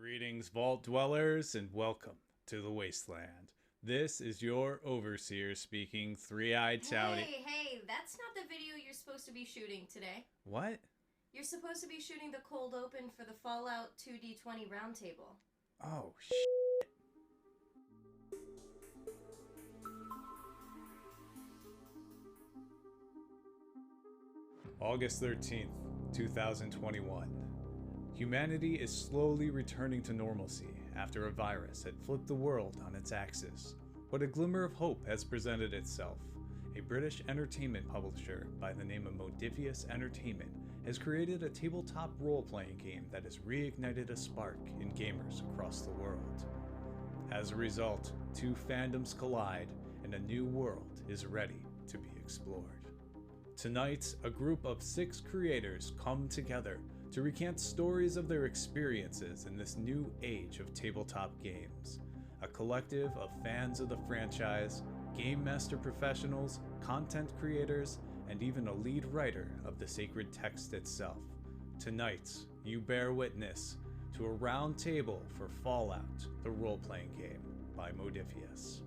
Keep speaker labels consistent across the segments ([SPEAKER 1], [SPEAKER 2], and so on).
[SPEAKER 1] Greetings, Vaultdwellers, and welcome to the Wasteland. This is your overseer speaking, three-eyed townie.
[SPEAKER 2] Hey, that's not the video you're supposed to be shooting today.
[SPEAKER 1] What?
[SPEAKER 2] You're supposed to be shooting the cold open for the Fallout 2D20 Roundtable.
[SPEAKER 1] Oh, August 13th, 2021. Humanity is slowly returning to normalcy after a virus had flipped the world on its axis. But a glimmer of hope has presented itself. A British entertainment publisher by the name of Modifius Entertainment has created a tabletop role-playing game that has reignited a spark in gamers across the world. As a result, two fandoms collide and a new world is ready to be explored. Tonight, a group of 6 creators come together to recant stories of their experiences in this new age of tabletop games. A collective of fans of the franchise, Gamemaster professionals, content creators, and even a lead writer of the sacred text itself. Tonight, you bear witness to a round table for Fallout, the role-playing game by Modifius.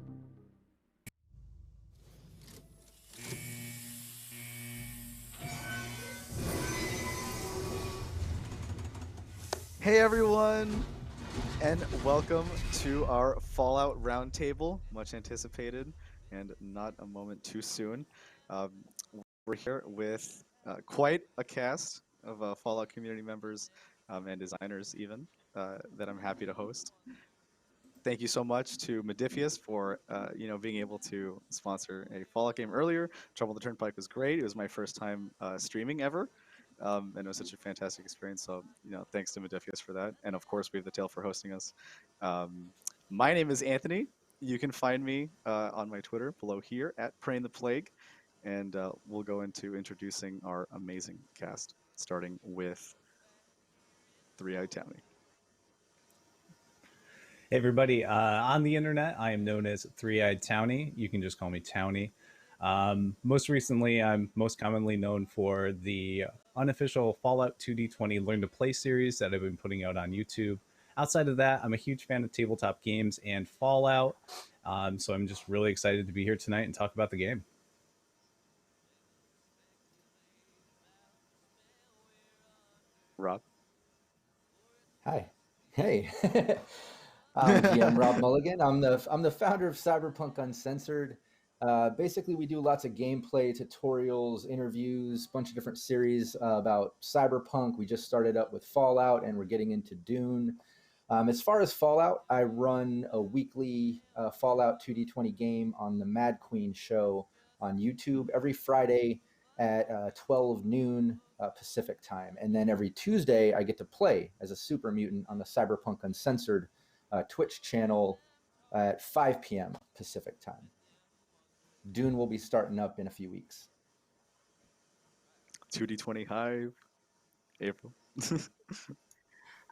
[SPEAKER 3] Hey everyone, and welcome to our Fallout Roundtable, much anticipated and not a moment too soon. We're here with quite a cast of Fallout community members and designers even that I'm happy to host. Thank you so much to Modifius for being able to sponsor a Fallout game earlier. Trouble the Turnpike was great. It was my first time streaming ever. And it was such a fantastic experience. So, thanks to Modifius for that. And of course, we have the Tail for hosting us. My name is Anthony. You can find me on my Twitter below here at Praying the Plague. And we'll go into introducing our amazing cast, starting with Three-Eyed Townie.
[SPEAKER 1] Hey everybody, on the internet, I am known as Three-Eyed Townie. You can just call me Townie. Most recently, I'm most commonly known for the unofficial Fallout 2D20 Learn to Play series that I've been putting out on YouTube. Outside of that, I'm a huge fan of tabletop games and Fallout, so I'm just really excited to be here tonight and talk about the game.
[SPEAKER 3] Rob.
[SPEAKER 4] Hi. Hey. I'm GM Rob Mulligan. I'm the founder of Cyberpunk Uncensored. Basically, we do lots of gameplay, tutorials, interviews, bunch of different series about Cyberpunk. We just started up with Fallout, and we're getting into Dune. As far as Fallout, I run a weekly Fallout 2D20 game on the Mad Queen show on YouTube every Friday at 12 noon Pacific time. And then every Tuesday, I get to play as a super mutant on the Cyberpunk Uncensored Twitch channel at 5 p.m. Pacific time. Dune will be starting up in a few weeks.
[SPEAKER 3] 2D20 Hive. April.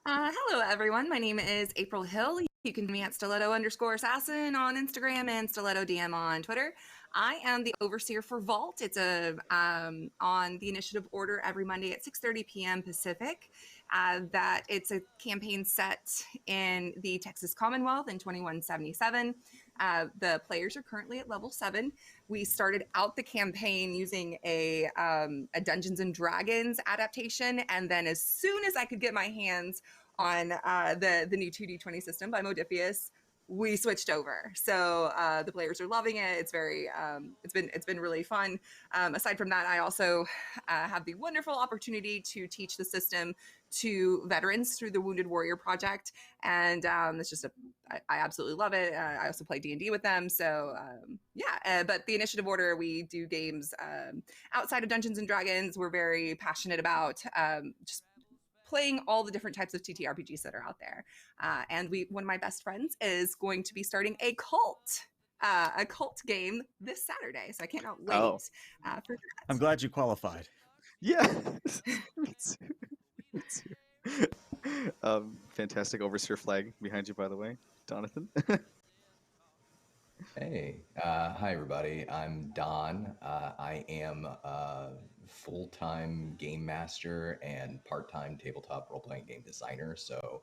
[SPEAKER 5] Hello, everyone. My name is April Hill. You can find me at stiletto_assassin on Instagram and stiletto DM on Twitter. I am the overseer for Vault. It's on the initiative order every Monday at 6:30 p.m. Pacific. That it's a campaign set in the Texas Commonwealth in 2177. The players are currently at level 7. We started out the campaign using a Dungeons and Dragons adaptation, and then as soon as I could get my hands on the new 2D20 system by Modifius, we switched over. So the players are loving it. It's very it's been really fun. Aside from that, I also have the wonderful opportunity to teach the system to veterans through the Wounded Warrior Project, and it's just I absolutely love it. I also play D&D with them, so but the initiative order, we do games outside of Dungeons and Dragons. We're very passionate about just playing all the different types of TTRPGs that are out there. And one of my best friends is going to be starting a cult game this Saturday. So I cannot wait for that.
[SPEAKER 6] I'm glad you qualified.
[SPEAKER 3] Yeah. Me too. Fantastic overseer flag behind you, by the way, Jonathan.
[SPEAKER 7] Hey, hi everybody. I'm Don. I am a full-time game master and part-time tabletop role-playing game designer. So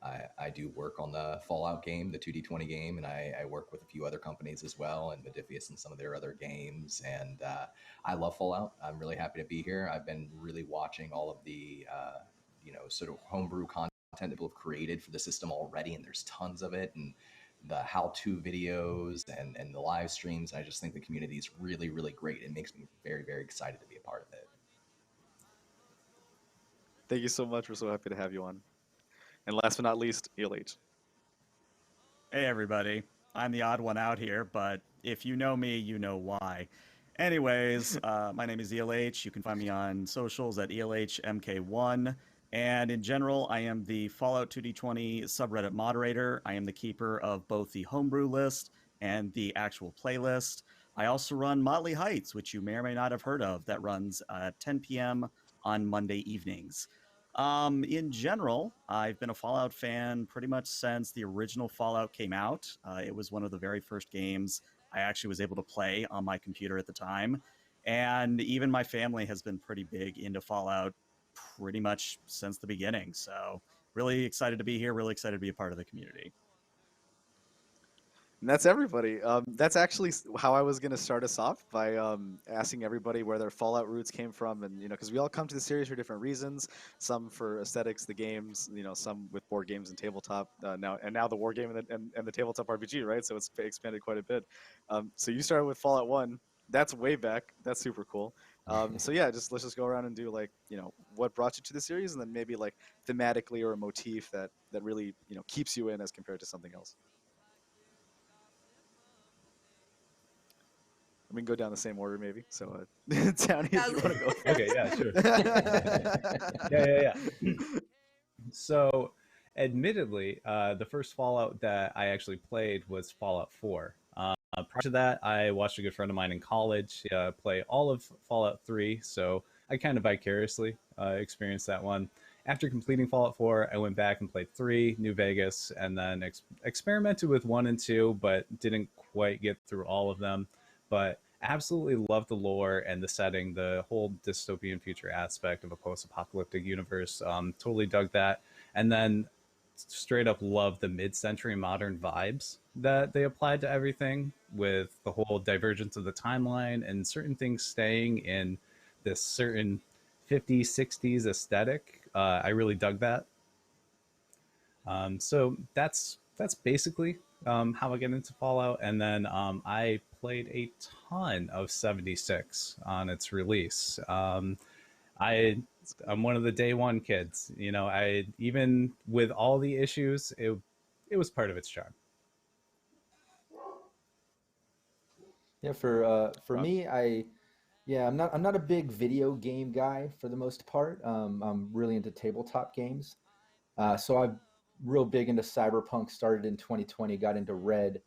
[SPEAKER 7] I do work on the Fallout game, the 2D20 game, and I work with a few other companies as well, and Modifius and some of their other games. And I love Fallout. I'm really happy to be here. I've been really watching all of the, sort of homebrew content that people have created for the system already, and there's tons of it, and the how-to videos and the live streams. I just think the community is really, really great. It makes me very, very excited to be a part of it.
[SPEAKER 3] Thank you so much. We're so happy to have you on. And last but not least, ELH.
[SPEAKER 6] Hey everybody, I'm the odd one out here, but if you know me, you know why. Anyways, my name is ELH. You can find me on socials at ELHMK1. And in general, I am the Fallout 2D20 subreddit moderator. I am the keeper of both the homebrew list and the actual playlist. I also run Motley Heights, which you may or may not have heard of, that runs at 10 p.m. on Monday evenings. In general, I've been a Fallout fan pretty much since the original Fallout came out. It was one of the very first games I actually was able to play on my computer at the time. And even my family has been pretty big into Fallout pretty much since the beginning. So really excited to be here, really excited to be a part of the community.
[SPEAKER 3] And that's everybody. That's actually how I was going to start us off by asking everybody where their Fallout roots came from, and because we all come to the series for different reasons. Some for aesthetics, the games. Some with board games and tabletop. Now the war game and the tabletop RPG, right? So it's expanded quite a bit. So you started with Fallout 1. That's way back. That's super cool. So yeah, let's just go around and do what brought you to the series, and then maybe thematically or a motif that really keeps you in as compared to something else. We can go down the same order, maybe. So, Townie, if you want to go.
[SPEAKER 1] Okay, yeah, sure. Yeah. So, admittedly, the first Fallout that I actually played was Fallout 4. Prior to that, I watched a good friend of mine in college play all of Fallout 3, so I kind of vicariously experienced that one. After completing Fallout 4, I went back and played 3, New Vegas, and then experimented with 1 and 2, but didn't quite get through all of them. But absolutely love the lore and the setting, the whole dystopian future aspect of a post-apocalyptic universe. Totally dug that. And then straight up love the mid-century modern vibes that they applied to everything, with the whole divergence of the timeline and certain things staying in this certain 50s, 60s aesthetic. I really dug that. So that's basically how I get into Fallout. And then I played a ton of 76 on its release. I'm one of the day one kids. I even with all the issues, it was part of its charm.
[SPEAKER 4] Yeah, for me, I'm not a big video game guy for the most part. I'm really into tabletop games. So I'm real big into Cyberpunk, started in 2020, got into Red.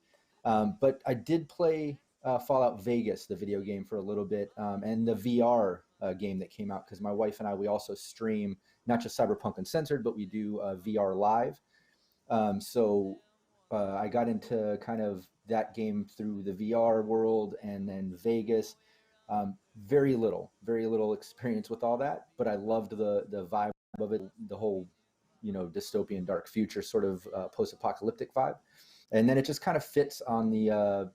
[SPEAKER 4] But I did play Fallout Vegas, the video game, for a little bit, and the VR game that came out, because my wife and I, we also stream not just Cyberpunk Uncensored, but we do VR live. So I got into kind of that game through the VR world, and then Vegas. Very little experience with all that, but I loved the vibe of it, the whole dystopian dark future sort of post-apocalyptic vibe. And then it just kind of fits on the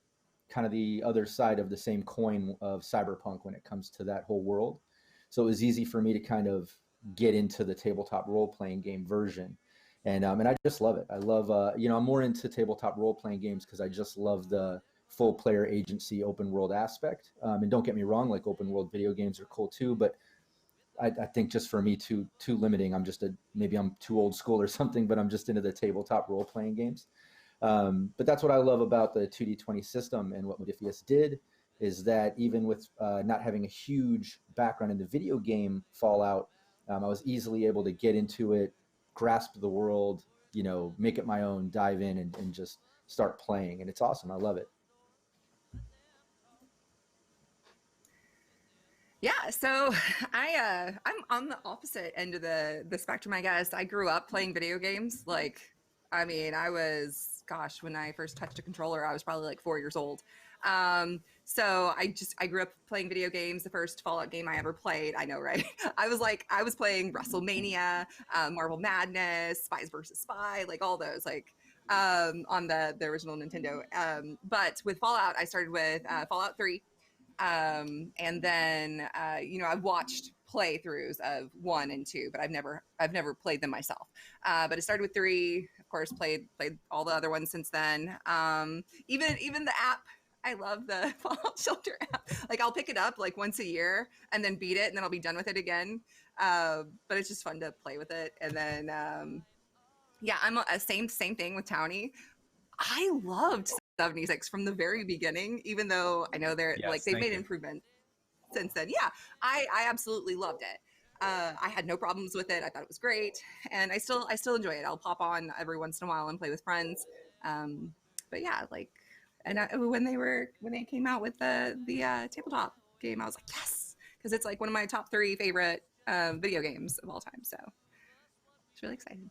[SPEAKER 4] kind of the other side of the same coin of Cyberpunk when it comes to that whole world. So it was easy for me to kind of get into the tabletop role-playing game version. And I just love it. I love, I'm more into tabletop role-playing games because I just love the full player agency open world aspect. And don't get me wrong, open world video games are cool too, but I think just for me too limiting. Maybe I'm too old school or something, but I'm just into the tabletop role-playing games. But that's what I love about the 2D20 system, and what Modifius did is that even with not having a huge background in the video game Fallout, I was easily able to get into it, grasp the world, make it my own, dive in and just start playing. And it's awesome. I love it.
[SPEAKER 5] Yeah, so I'm on the opposite end of the spectrum, I guess. I grew up playing video games. I was, when I first touched a controller, I was probably 4 years old. So I grew up playing video games. The first Fallout game I ever played, I know, right? I was playing WrestleMania, Marvel Madness, Spies versus Spy, like all those, like on the original Nintendo. But with Fallout, I started with Fallout 3. And then I've watched playthroughs of 1 and 2, but I've never played them myself. But it started with 3, of course. Played all the other ones since then. Even the app. I love the Fallout Shelter app. Like I'll pick it up like once a year and then beat it, and then I'll be done with it again. But it's just fun to play with it. And then I'm a same thing with Townie. I loved 76 from the very beginning, even though I know they've made improvements since then. Yeah, I absolutely loved it. I had no problems with it. I thought it was great, and I still enjoy it. I'll pop on every once in a while and play with friends. But yeah, when they came out with the tabletop game, I was like, yes, because it's like one of my top 3 favorite video games of all time. So it's really exciting.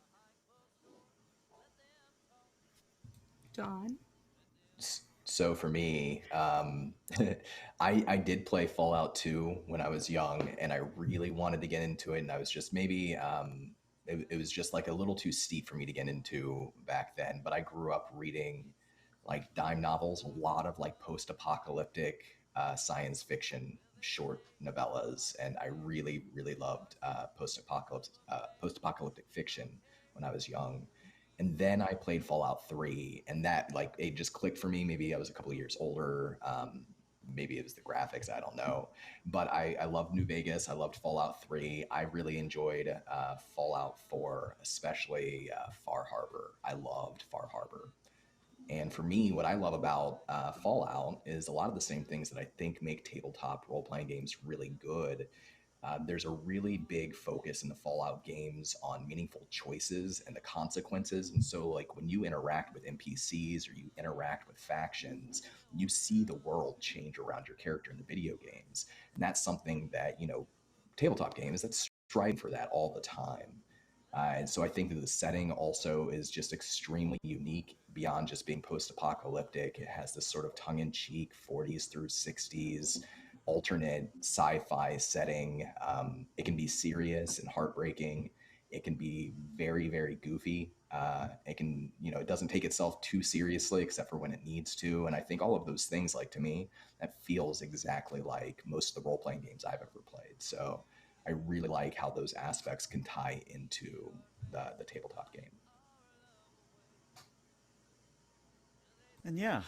[SPEAKER 5] John?
[SPEAKER 7] So for me, I did play Fallout 2 when I was young, and I really wanted to get into it, and I was just maybe it was just like a little too steep for me to get into back then. But I grew up reading like dime novels, a lot of like post-apocalyptic science fiction short novellas, and I really loved post-apocalyptic fiction when I was young. And then I played Fallout 3, and that like it just clicked for me. Maybe I was a couple of years older. Maybe it was the graphics. I don't know. But I loved New Vegas. I loved Fallout 3. I really enjoyed Fallout 4, especially Far Harbor. I loved Far Harbor. And for me, what I love about Fallout is a lot of the same things that I think make tabletop role-playing games really good. There's a really big focus in the Fallout games on meaningful choices and the consequences. And so like when you interact with NPCs or you interact with factions, you see the world change around your character in the video games. And that's something that, tabletop games, that's striving for that all the time. And so I think that the setting also is just extremely unique beyond just being post-apocalyptic. It has this sort of tongue-in-cheek 40s through 60s alternate sci-fi setting. It can be serious and heartbreaking. It can be very goofy. It doesn't take itself too seriously except for when it needs to. And I think all of those things, like to me, that feels exactly like most of the role-playing games I've ever played. So I really like how those aspects can tie into the tabletop game.
[SPEAKER 6] And yeah,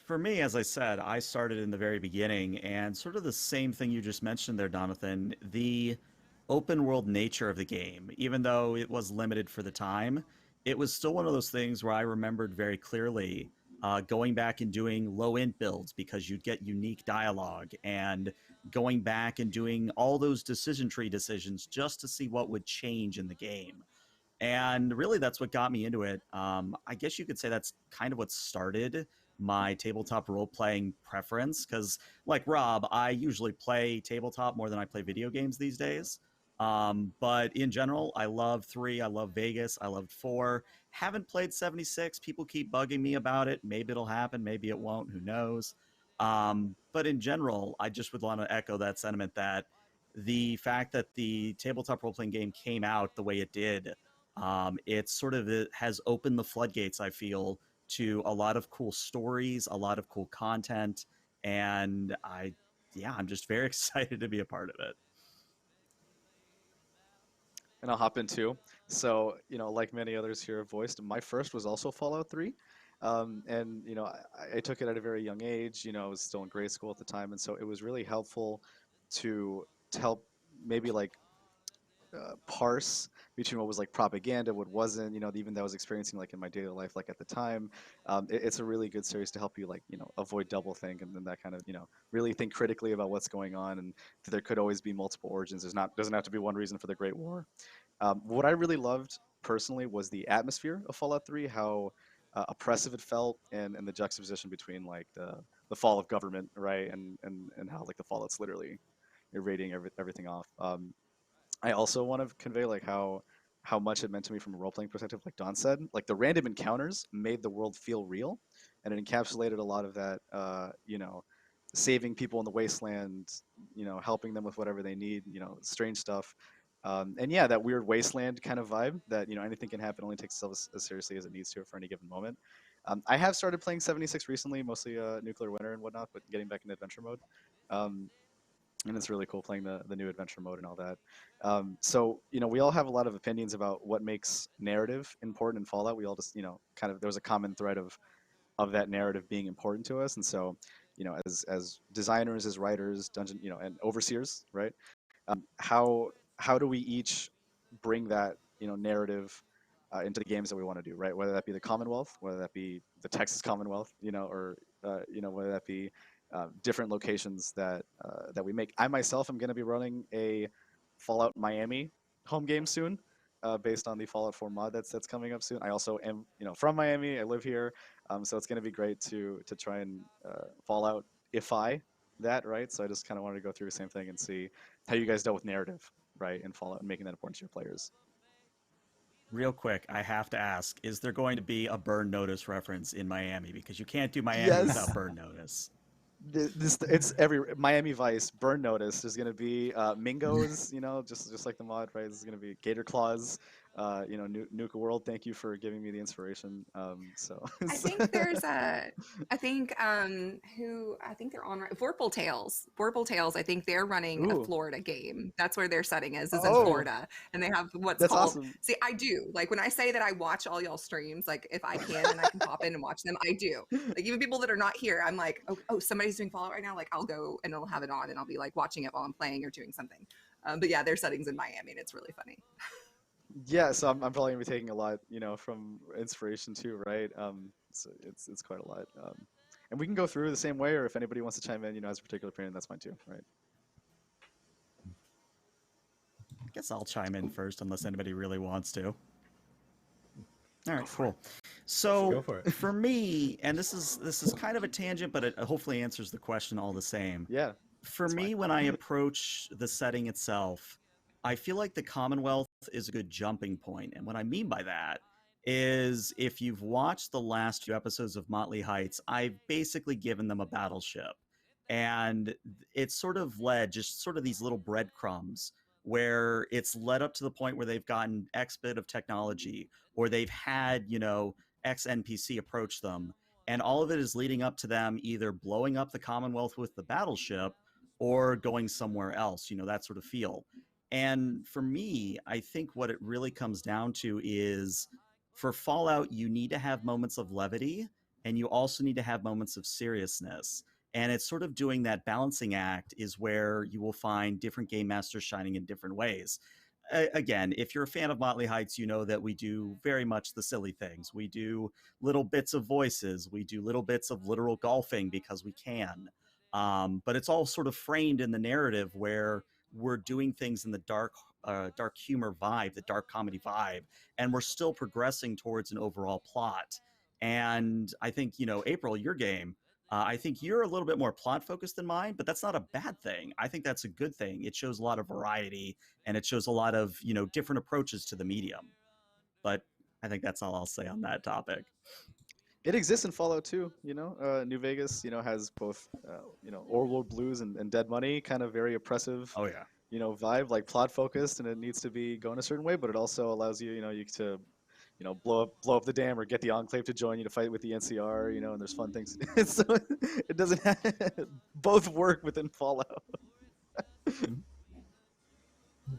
[SPEAKER 6] for me, as I said, I started in the very beginning, and sort of the same thing you just mentioned there, Jonathan, the open world nature of the game, even though it was limited for the time, it was still one of those things where I remembered very clearly going back and doing low int builds because you'd get unique dialogue, and going back and doing all those decision tree decisions just to see what would change in the game. And really, that's what got me into it. I guess you could say that's kind of what started my tabletop role playing preference. Because, like Rob, I usually play tabletop more than I play video games these days. But in general, I love 3. I love Vegas. I loved 4. Haven't played 76. People keep bugging me about it. Maybe it'll happen. Maybe it won't. Who knows? But in general, I just would want to echo that sentiment that the fact that the tabletop role playing game came out the way it did, it has opened the floodgates, I feel, to a lot of cool stories, a lot of cool content, and I'm just very excited to be a part of it.
[SPEAKER 3] And I'll hop in too. So, like many others here have voiced, my first was also Fallout 3. And, I took it at a very young age. I was still in grade school at the time. And so it was really helpful to help maybe like parse between what was like propaganda, what wasn't, even that I was experiencing like in my daily life, like at the time. It's a really good series to help you like, avoid double think and then that kind of, really think critically about what's going on, and there could always be multiple origins. Doesn't have to be one reason for the Great War. What I really loved personally was the atmosphere of Fallout 3, how oppressive it felt, and the juxtaposition between like the fall of government, right, and how like the Fallout's literally irradiating everything off. I also want to convey like how much it meant to me from a role playing perspective. Like Don said, like the random encounters made the world feel real, and it encapsulated a lot of that, saving people in the wasteland, helping them with whatever they need, strange stuff. And yeah, that weird wasteland kind of vibe that, anything can happen, only takes itself as seriously as it needs to for any given moment. I have started playing 76 recently, mostly Nuclear Winter and whatnot, but getting back into adventure mode. And it's really cool playing the new adventure mode and all that. So, we all have a lot of opinions about what makes narrative important in Fallout. We all just, kind of, there was a common thread of that narrative being important to us. And so, as designers, as writers, dungeon, and overseers, right? How do we each bring that, narrative into the games that we want to do, right? Whether that be the Commonwealth, whether that be the Texas Commonwealth, or whether that be different locations that we make. I myself am going to be running a Fallout Miami home game soon, based on the Fallout 4 mod that's coming up soon. I also am, from Miami. I live here, so it's going to be great to try and Fallout-ify that, right? So I just kind of wanted to go through the same thing and see how you guys dealt with narrative, right, in Fallout, and making that important to your players.
[SPEAKER 6] Real quick, I have to ask, is there going to be a burn notice reference in Miami? Because you can't do Miami
[SPEAKER 3] Yes.
[SPEAKER 6] without burn notice.
[SPEAKER 3] It's every Miami Vice burn notice. There's gonna be Mingos, just like the mod, right? There's gonna be Gator Claws, Nuka World. Thank you for giving me the inspiration. So
[SPEAKER 5] I think there's I think they're on Vorpal Tales. Vorpal Tales. I think they're running
[SPEAKER 3] Ooh.
[SPEAKER 5] a Florida game. That's where their setting is in
[SPEAKER 3] Oh.
[SPEAKER 5] Florida, and they have what's
[SPEAKER 3] That's
[SPEAKER 5] called.
[SPEAKER 3] awesome.
[SPEAKER 5] See, I do like when I say that I watch all y'all streams. Like if I can and I can pop in and watch them, I do. Like even people that are not here, I'm like, oh, somebody's doing Fallout right now. Like I'll go and I'll have it on and I'll be like watching it while I'm playing or doing something. But yeah, their settings in Miami, and it's really funny.
[SPEAKER 3] Yeah, so I'm probably gonna be taking a lot, from inspiration too, right? So it's quite a lot. And we can go through the same way, or if anybody wants to chime in, has a particular opinion, that's fine too, right?
[SPEAKER 6] I guess I'll chime in first, unless anybody really wants to. All right, cool. So
[SPEAKER 1] Go for it.
[SPEAKER 6] for me, and this is kind of a tangent, but it hopefully answers the question all the same.
[SPEAKER 3] Yeah.
[SPEAKER 6] For
[SPEAKER 3] That's
[SPEAKER 6] me,
[SPEAKER 3] fine.
[SPEAKER 6] when I approach the setting itself, I feel like the Commonwealth is a good jumping point. And what I mean by that is if you've watched the last few episodes of Motley Heights, I've basically given them a battleship. And it's sort of led just sort of these little breadcrumbs where it's led up to the point where they've gotten X bit of technology or they've had, X NPC approach them. And all of it is leading up to them either blowing up the Commonwealth with the battleship or going somewhere else, that sort of feel. And for me, I think what it really comes down to is for Fallout, you need to have moments of levity and you also need to have moments of seriousness. And it's sort of doing that balancing act is where you will find different game masters shining in different ways. Again, if you're a fan of Motley Heights, you know that we do very much the silly things. We do little bits of voices. We do little bits of literal golfing because we can. But it's all sort of framed in the narrative where we're doing things in the dark humor vibe, the dark comedy vibe, and we're still progressing towards an overall plot. And I think, April, your game, I think you're a little bit more plot focused than mine, but that's not a bad thing. I think that's a good thing. It shows a lot of variety and it shows a lot of, different approaches to the medium. But I think that's all I'll say on that topic.
[SPEAKER 3] It exists in Fallout 2, New Vegas, has both, Orwell Blues and Dead Money, kind of very oppressive,
[SPEAKER 6] Oh, yeah.
[SPEAKER 3] Vibe, like plot focused, and it needs to be going a certain way, but it also allows you, you to, blow up the dam or get the Enclave to join you to fight with the NCR, and there's fun things. So it doesn't both work within Fallout.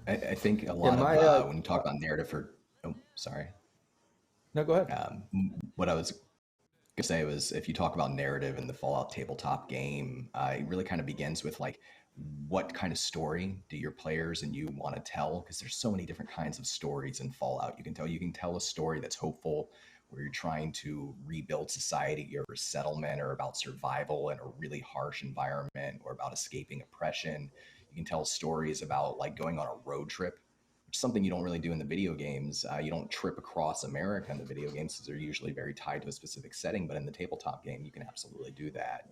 [SPEAKER 7] I think a lot of when you talk about narrative sorry.
[SPEAKER 4] No, go ahead.
[SPEAKER 7] What I was going to say was if you talk about narrative in the Fallout tabletop game, it really kind of begins with like, what kind of story do your players and you want to tell? Because there's so many different kinds of stories in Fallout. You can tell a story that's hopeful, where you're trying to rebuild society or a settlement, or about survival in a really harsh environment, or about escaping oppression. You can tell stories about like going on a road trip, which is something you don't really do in the video games. You don't trip across America in the video games because they're usually very tied to a specific setting. But in the tabletop game, you can absolutely do that.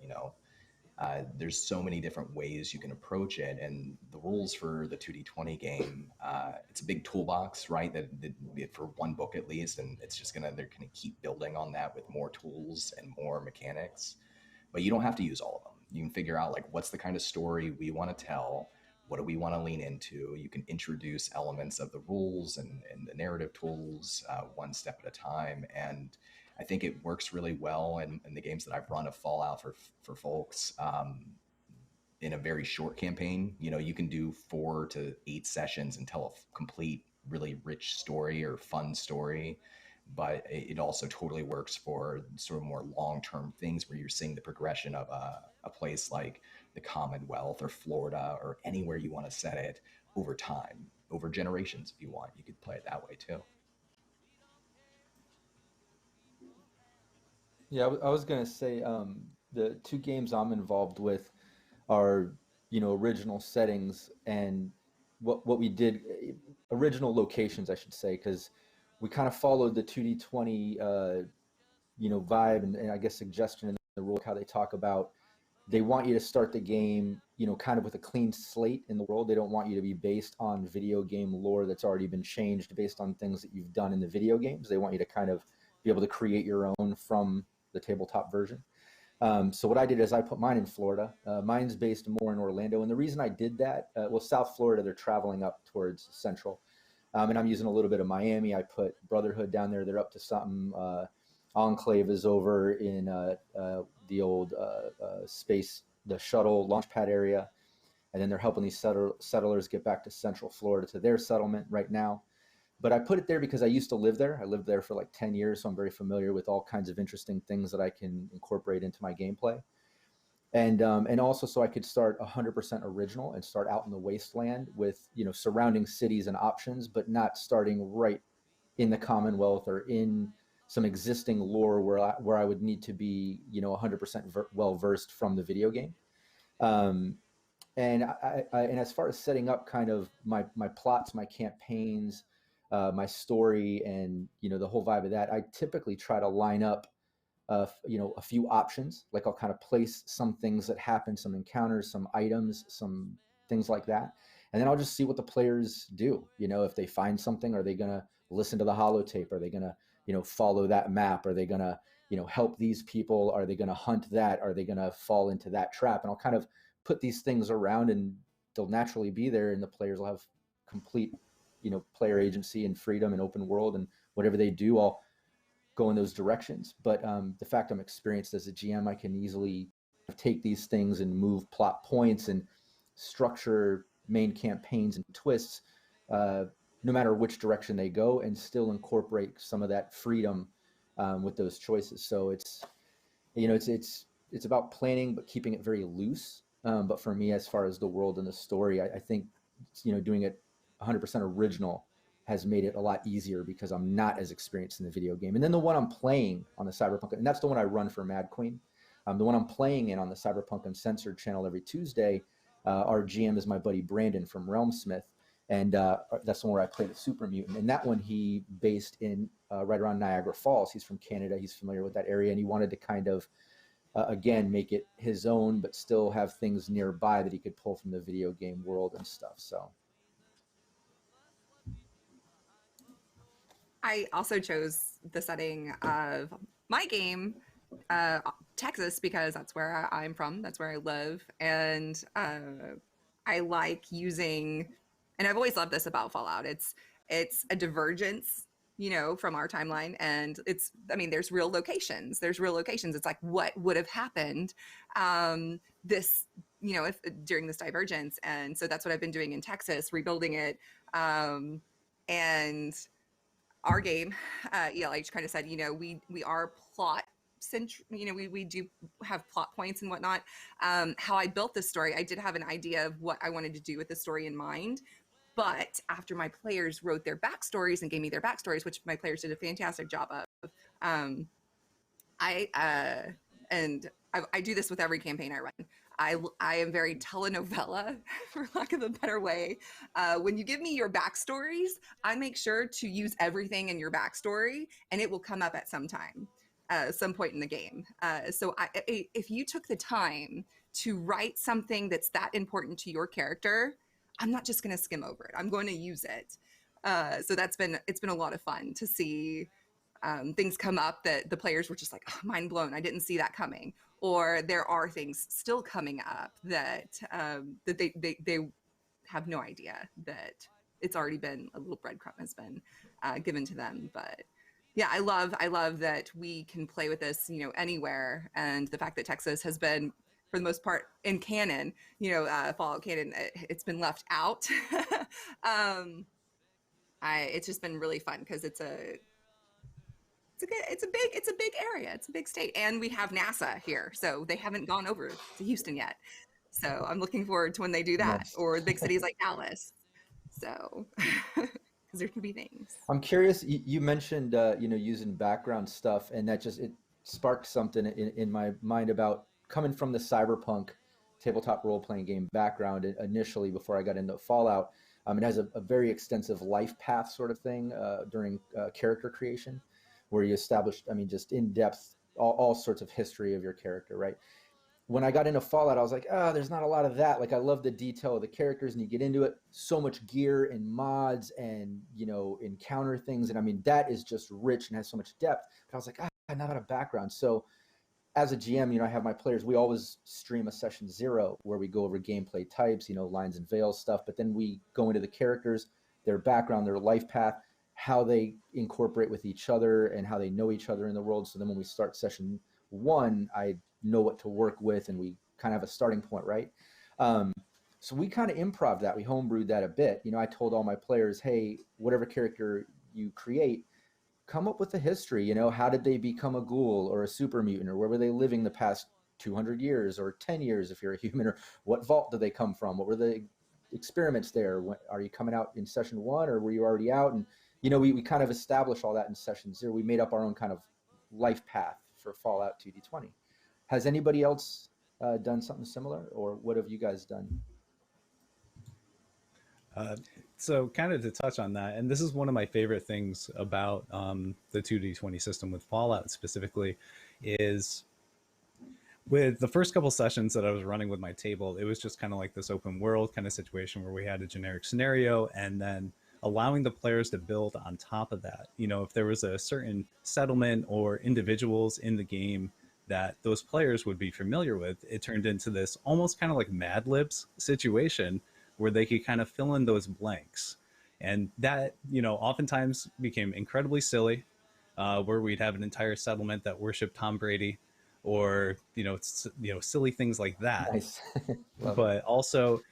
[SPEAKER 7] There's so many different ways you can approach it, and the rules for the 2D20 game, it's a big toolbox, right? That for one book at least, and it's just they're gonna keep building on that with more tools and more mechanics. But you don't have to use all of them. You can figure out like what's the kind of story we want to tell, what do we want to lean into. You can introduce elements of the rules and the narrative tools one step at a time. And I think it works really well in the games that I've run of Fallout for folks. In a very short campaign, you can do 4 to 8 sessions and tell a complete, really rich story or fun story. But it also totally works for sort of more long-term things where you're seeing the progression of a place like the Commonwealth or Florida or anywhere you want to set it over time, over generations. If you want, you could play it that way too.
[SPEAKER 4] Yeah, I was gonna say the 2 games I'm involved with are original settings and what we did, original locations I should say, because we kind of followed the 2D20 vibe and I guess suggestion in the rule, how they talk about they want you to start the game kind of with a clean slate in the world. They don't want you to be based on video game lore that's already been changed based on things that you've done in the video games. They want you to kind of be able to create your own from the tabletop version. So what I did is I put mine in Florida. Mine's based more in Orlando. And the reason I did that, South Florida, they're traveling up towards Central. And I'm using a little bit of Miami. I put Brotherhood down there. They're up to something. Enclave is over in the old space, the shuttle launch pad area. And then they're helping these settlers get back to Central Florida to their settlement right now. But I put it there because I used to live there. I lived there for like 10 years, so I'm very familiar with all kinds of interesting things that I can incorporate into my gameplay. And also so I could start 100% original and start out in the wasteland with, surrounding cities and options, but not starting right in the Commonwealth or in some existing lore where I would need to be, 100% well-versed from the video game. And as far as setting up kind of my plots, my campaigns, my story and, the whole vibe of that, I typically try to line up, a few options. Like I'll kind of place some things that happen, some encounters, some items, some things like that. And then I'll just see what the players do. If they find something, are they going to listen to the holotape? Are they going to, follow that map? Are they going to, help these people? Are they going to hunt that? Are they going to fall into that trap? And I'll kind of put these things around and they'll naturally be there and the players will have complete player agency and freedom and open world, and whatever they do, I'll go in those directions. But the fact I'm experienced as a GM, I can easily take these things and move plot points and structure main campaigns and twists, no matter which direction they go, and still incorporate some of that freedom with those choices. So it's about planning, but keeping it very loose. But for me, as far as the world and the story, I think, doing it 100% original has made it a lot easier because I'm not as experienced in the video game. And then the one I'm playing on the Cyberpunk, and that's the one I run for Mad Queen. The one I'm playing in on the Cyberpunk Uncensored channel every Tuesday, our GM is my buddy Brandon from Realmsmith. And that's the one where I play the Super Mutant. And that one he based in right around Niagara Falls. He's from Canada. He's familiar with that area. And he wanted to kind of, again, make it his own, but still have things nearby that he could pull from the video game world and stuff. So.
[SPEAKER 5] I also chose the setting of my game, Texas, because that's where I'm from. That's where I live. And I like using, and I've always loved this about Fallout. It's a divergence, from our timeline. And there's real locations. It's like, what would have happened if during this divergence? And so that's what I've been doing in Texas, rebuilding it. And our game, like kind of said, we are plot central, we do have plot points and whatnot. How I built this story, I did have an idea of what I wanted to do with the story in mind. But after my players wrote their backstories and gave me their backstories, which my players did a fantastic job of, I do this with every campaign I run. I am very telenovela, for lack of a better way. When you give me your backstories, I make sure to use everything in your backstory, and it will come up at some point in the game. So if you took the time to write something that's that important to your character, I'm not just going to skim over it. I'm going to use it. So it's been a lot of fun to see things come up that the players were just like, oh, mind blown, I didn't see that coming. Or there are things still coming up that that they have no idea that it's already been a little breadcrumb has been given to them. But yeah, I love that we can play with this, you know, anywhere, and the fact that Texas has been, for the most part, in canon, you know, Fallout canon, it's been left out. It's just been really fun because it's a big area, it's a big state, and we have NASA here, so they haven't gone over to Houston yet. So I'm looking forward to when they do that,
[SPEAKER 4] Nice.
[SPEAKER 5] or big cities like Dallas. So because there can be things.
[SPEAKER 4] I'm curious. You mentioned you know, using background stuff, and that just it sparked something in my mind about coming from the cyberpunk tabletop role playing game background initially before I got into Fallout. It has a very extensive life path sort of thing during character creation, where you establish, I mean, just in depth all sorts of history of your character, right? When I got into Fallout, I was like, there's not a lot of that. Like, I love the detail of the characters, and you get into it, so much gear and mods and, you know, encounter things. And I mean, that is just rich and has so much depth. But I was like, not a background. So as a GM, you know, I have my players, we always stream a session 0 where we go over gameplay types, you know, lines and veils stuff. But then we go into the characters, their background, their life path, how they incorporate with each other and how they know each other in the world. So then when we start session 1, I know what to work with, and we kind of have a starting point, right? So we kind of improv that, we homebrewed that a bit. You know, I told all my players, hey, whatever character you create, come up with a history. You know, how did they become a ghoul or a super mutant, or where were they living the past 200 years or 10 years if you're a human, or what vault did they come from? What were the experiments there? Are you coming out in session 1, or were you already out? And, you know, we kind of established all that in session 0. We made up our own kind of life path for Fallout 2D20. Has anybody else done something similar, or what have you guys done?
[SPEAKER 1] So kind of to touch on that, and this is one of my favorite things about the 2D20 system with Fallout specifically, is with the first couple sessions that I was running with my table, it was just kind of like this open world kind of situation where we had a generic scenario, and then allowing the players to build on top of that. You know, if there was a certain settlement or individuals in the game that those players would be familiar with, it turned into this almost kind of like Mad Libs situation where they could kind of fill in those blanks. And that, you know, oftentimes became incredibly silly, where we'd have an entire settlement that worshiped Tom Brady, or, you know, silly things like that.
[SPEAKER 4] Nice.
[SPEAKER 1] But also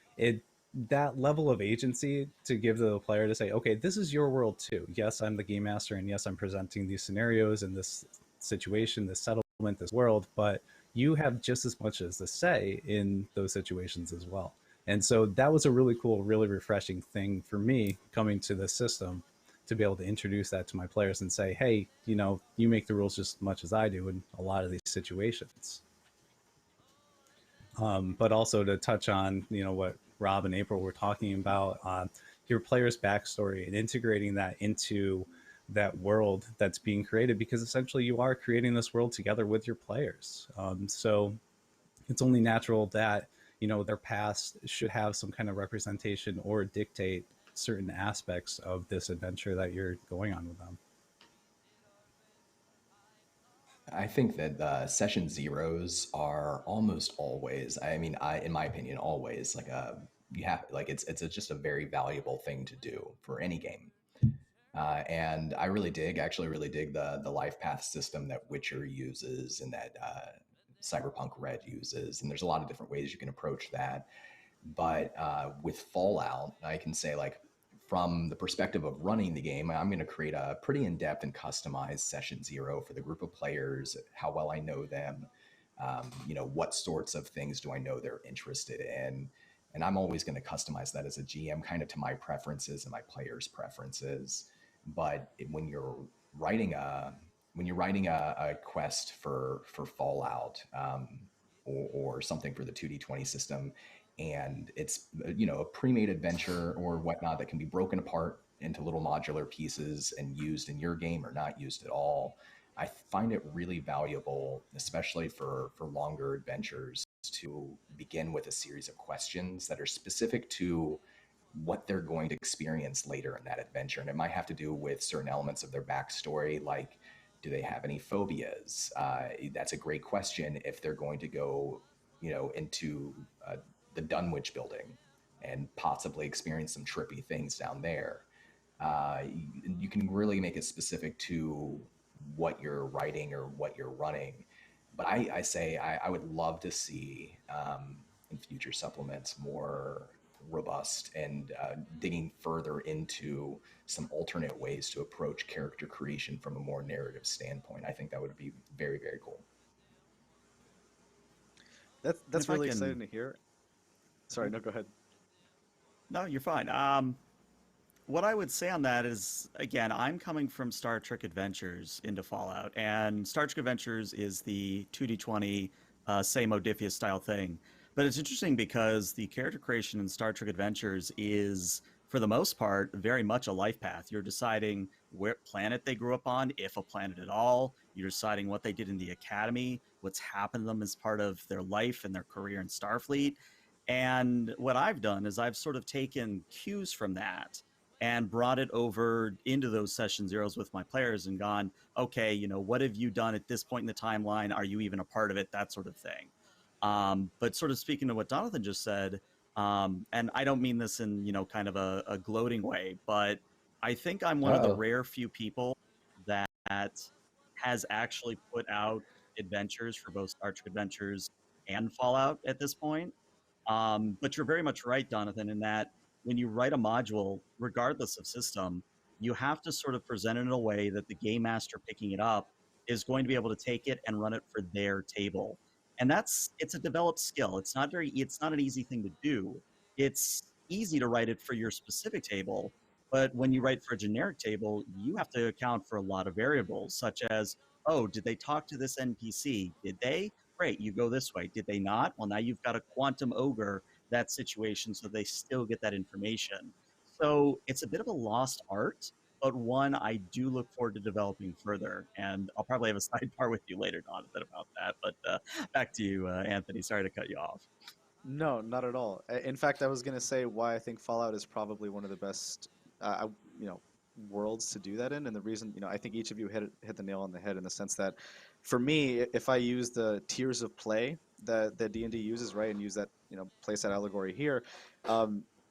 [SPEAKER 1] that level of agency to give the player to say, okay, this is your world too. Yes, I'm the game master, and yes, I'm presenting these scenarios and this situation, this settlement, this world, but you have just as much as the say in those situations as well. And so that was a really cool, really refreshing thing for me coming to this system, to be able to introduce that to my players and say, hey, you know, you make the rules just as much as I do in a lot of these situations. But also to touch on, you know, what Rob and April were talking about, your player's backstory and integrating that into that world that's being created, because essentially you are creating this world together with your players. So it's only natural that, you know, their past should have some kind of representation or dictate certain aspects of this adventure that you're going on with them.
[SPEAKER 7] I think that session 0s are almost always, I mean, in my opinion, always like you have, like, it's just a very valuable thing to do for any game. And I really dig the life path system that Witcher uses and that Cyberpunk Red uses. And there's a lot of different ways you can approach that. But with Fallout, I can say, like, from the perspective of running the game, I'm going to create a pretty in-depth and customized session 0 for the group of players, how well I know them, you know, what sorts of things do I know they're interested in. And I'm always going to customize that as a GM kind of to my preferences and my players' preferences. But when you're writing a quest for Fallout or something for the 2D20 system, and it's, you know, a pre-made adventure or whatnot that can be broken apart into little modular pieces and used in your game or not used at all, I find it really valuable, especially for longer adventures, to begin with a series of questions that are specific to what they're going to experience later in that adventure. And it might have to do with certain elements of their backstory, like Do they have any phobias? That's a great question if they're going to go, into the Dunwich building and possibly experience some trippy things down there. You can really make it specific to what you're writing or what you're running. But I say I would love to see in future supplements more robust and digging further into some alternate ways to approach character creation from a more narrative standpoint. I think that would be very, very cool.
[SPEAKER 3] That's really exciting to hear. Sorry, no, go ahead.
[SPEAKER 6] No, you're fine. What I would say on that is, again, I'm coming from Star Trek Adventures into Fallout, and Star Trek Adventures is the 2D20 same Modiphius style thing. But it's interesting because the character creation in Star Trek Adventures is, for the most part, very much a life path. You're deciding what planet they grew up on, if a planet at all. You're deciding what they did in the academy, what's happened to them as part of their life and their career in Starfleet. And what I've done is I've sort of taken cues from that and brought it over into those session zeros with my players and gone, okay, what have you done at this point in the timeline? Are you even a part of it? That sort of thing. But sort of speaking to what Jonathan just said, and I don't mean this in, kind of a gloating way, but I think I'm one of the rare few people that has actually put out adventures for both Star Trek Adventures and Fallout at this point. But you're very much right, Jonathan, in that when you write a module, regardless of system, you have to sort of present it in a way that the game master picking it up is going to be able to take it and run it for their table. And it's a developed skill. It's not an easy thing to do. It's easy to write it for your specific table, but when you write for a generic table, you have to account for a lot of variables, such as, oh, did they talk to this NPC? Did they? Great, you go this way. Did they not? Well, now you've got to quantum ogre that situation so they still get that information. So it's a bit of a lost art, but one I do look forward to developing further. And I'll probably have a sidebar with you later, Jonathan, about that. But back to you, Anthony. Sorry to cut you off.
[SPEAKER 3] No, not at all. In fact, I was going to say why I think Fallout is probably one of the best, worlds to do that in. And the reason, I think each of you hit the nail on the head in the sense that, for me, if I use the tiers of play that D&D uses, right, and use that, playset allegory here,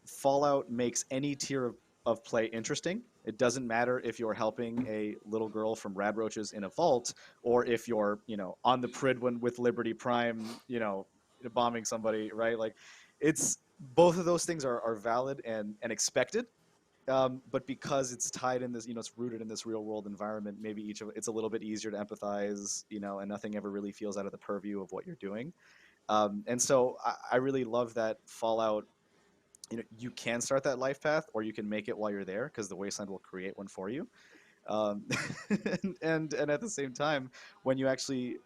[SPEAKER 3] Fallout makes any tier of play interesting. It doesn't matter if you're helping a little girl from Radroaches in a vault, or if you're, on the Pridwin with Liberty Prime, bombing somebody, right? Like, it's both of those things are valid and expected. But because it's tied in this, it's rooted in this real world environment, maybe it's a little bit easier to empathize, and nothing ever really feels out of the purview of what you're doing. And so I really love that Fallout, you can start that life path, or you can make it while you're there, because the Wasteland will create one for you. And at the same time, when you actually,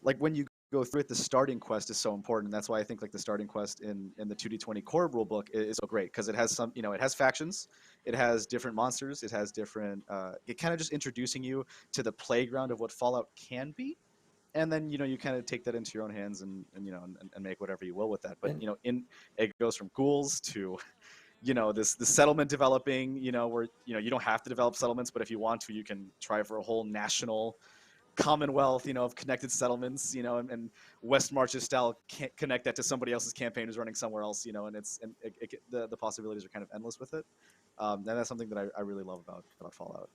[SPEAKER 3] when you go through it, the starting quest is so important. And that's why I think the starting quest in the 2D20 core rulebook is so great, because it has some, it has factions, it has different monsters, it has different, it kind of just introducing you to the playground of what Fallout can be. And then, you kind of take that into your own hands and make whatever you will with that. But, it goes from ghouls to, this settlement developing, where, you don't have to develop settlements, but if you want to, you can try for a whole national commonwealth, of connected settlements, and West Marches style can't connect that to somebody else's campaign who's running somewhere else, and the possibilities are kind of endless with it. And that's something that I really love about Fallout.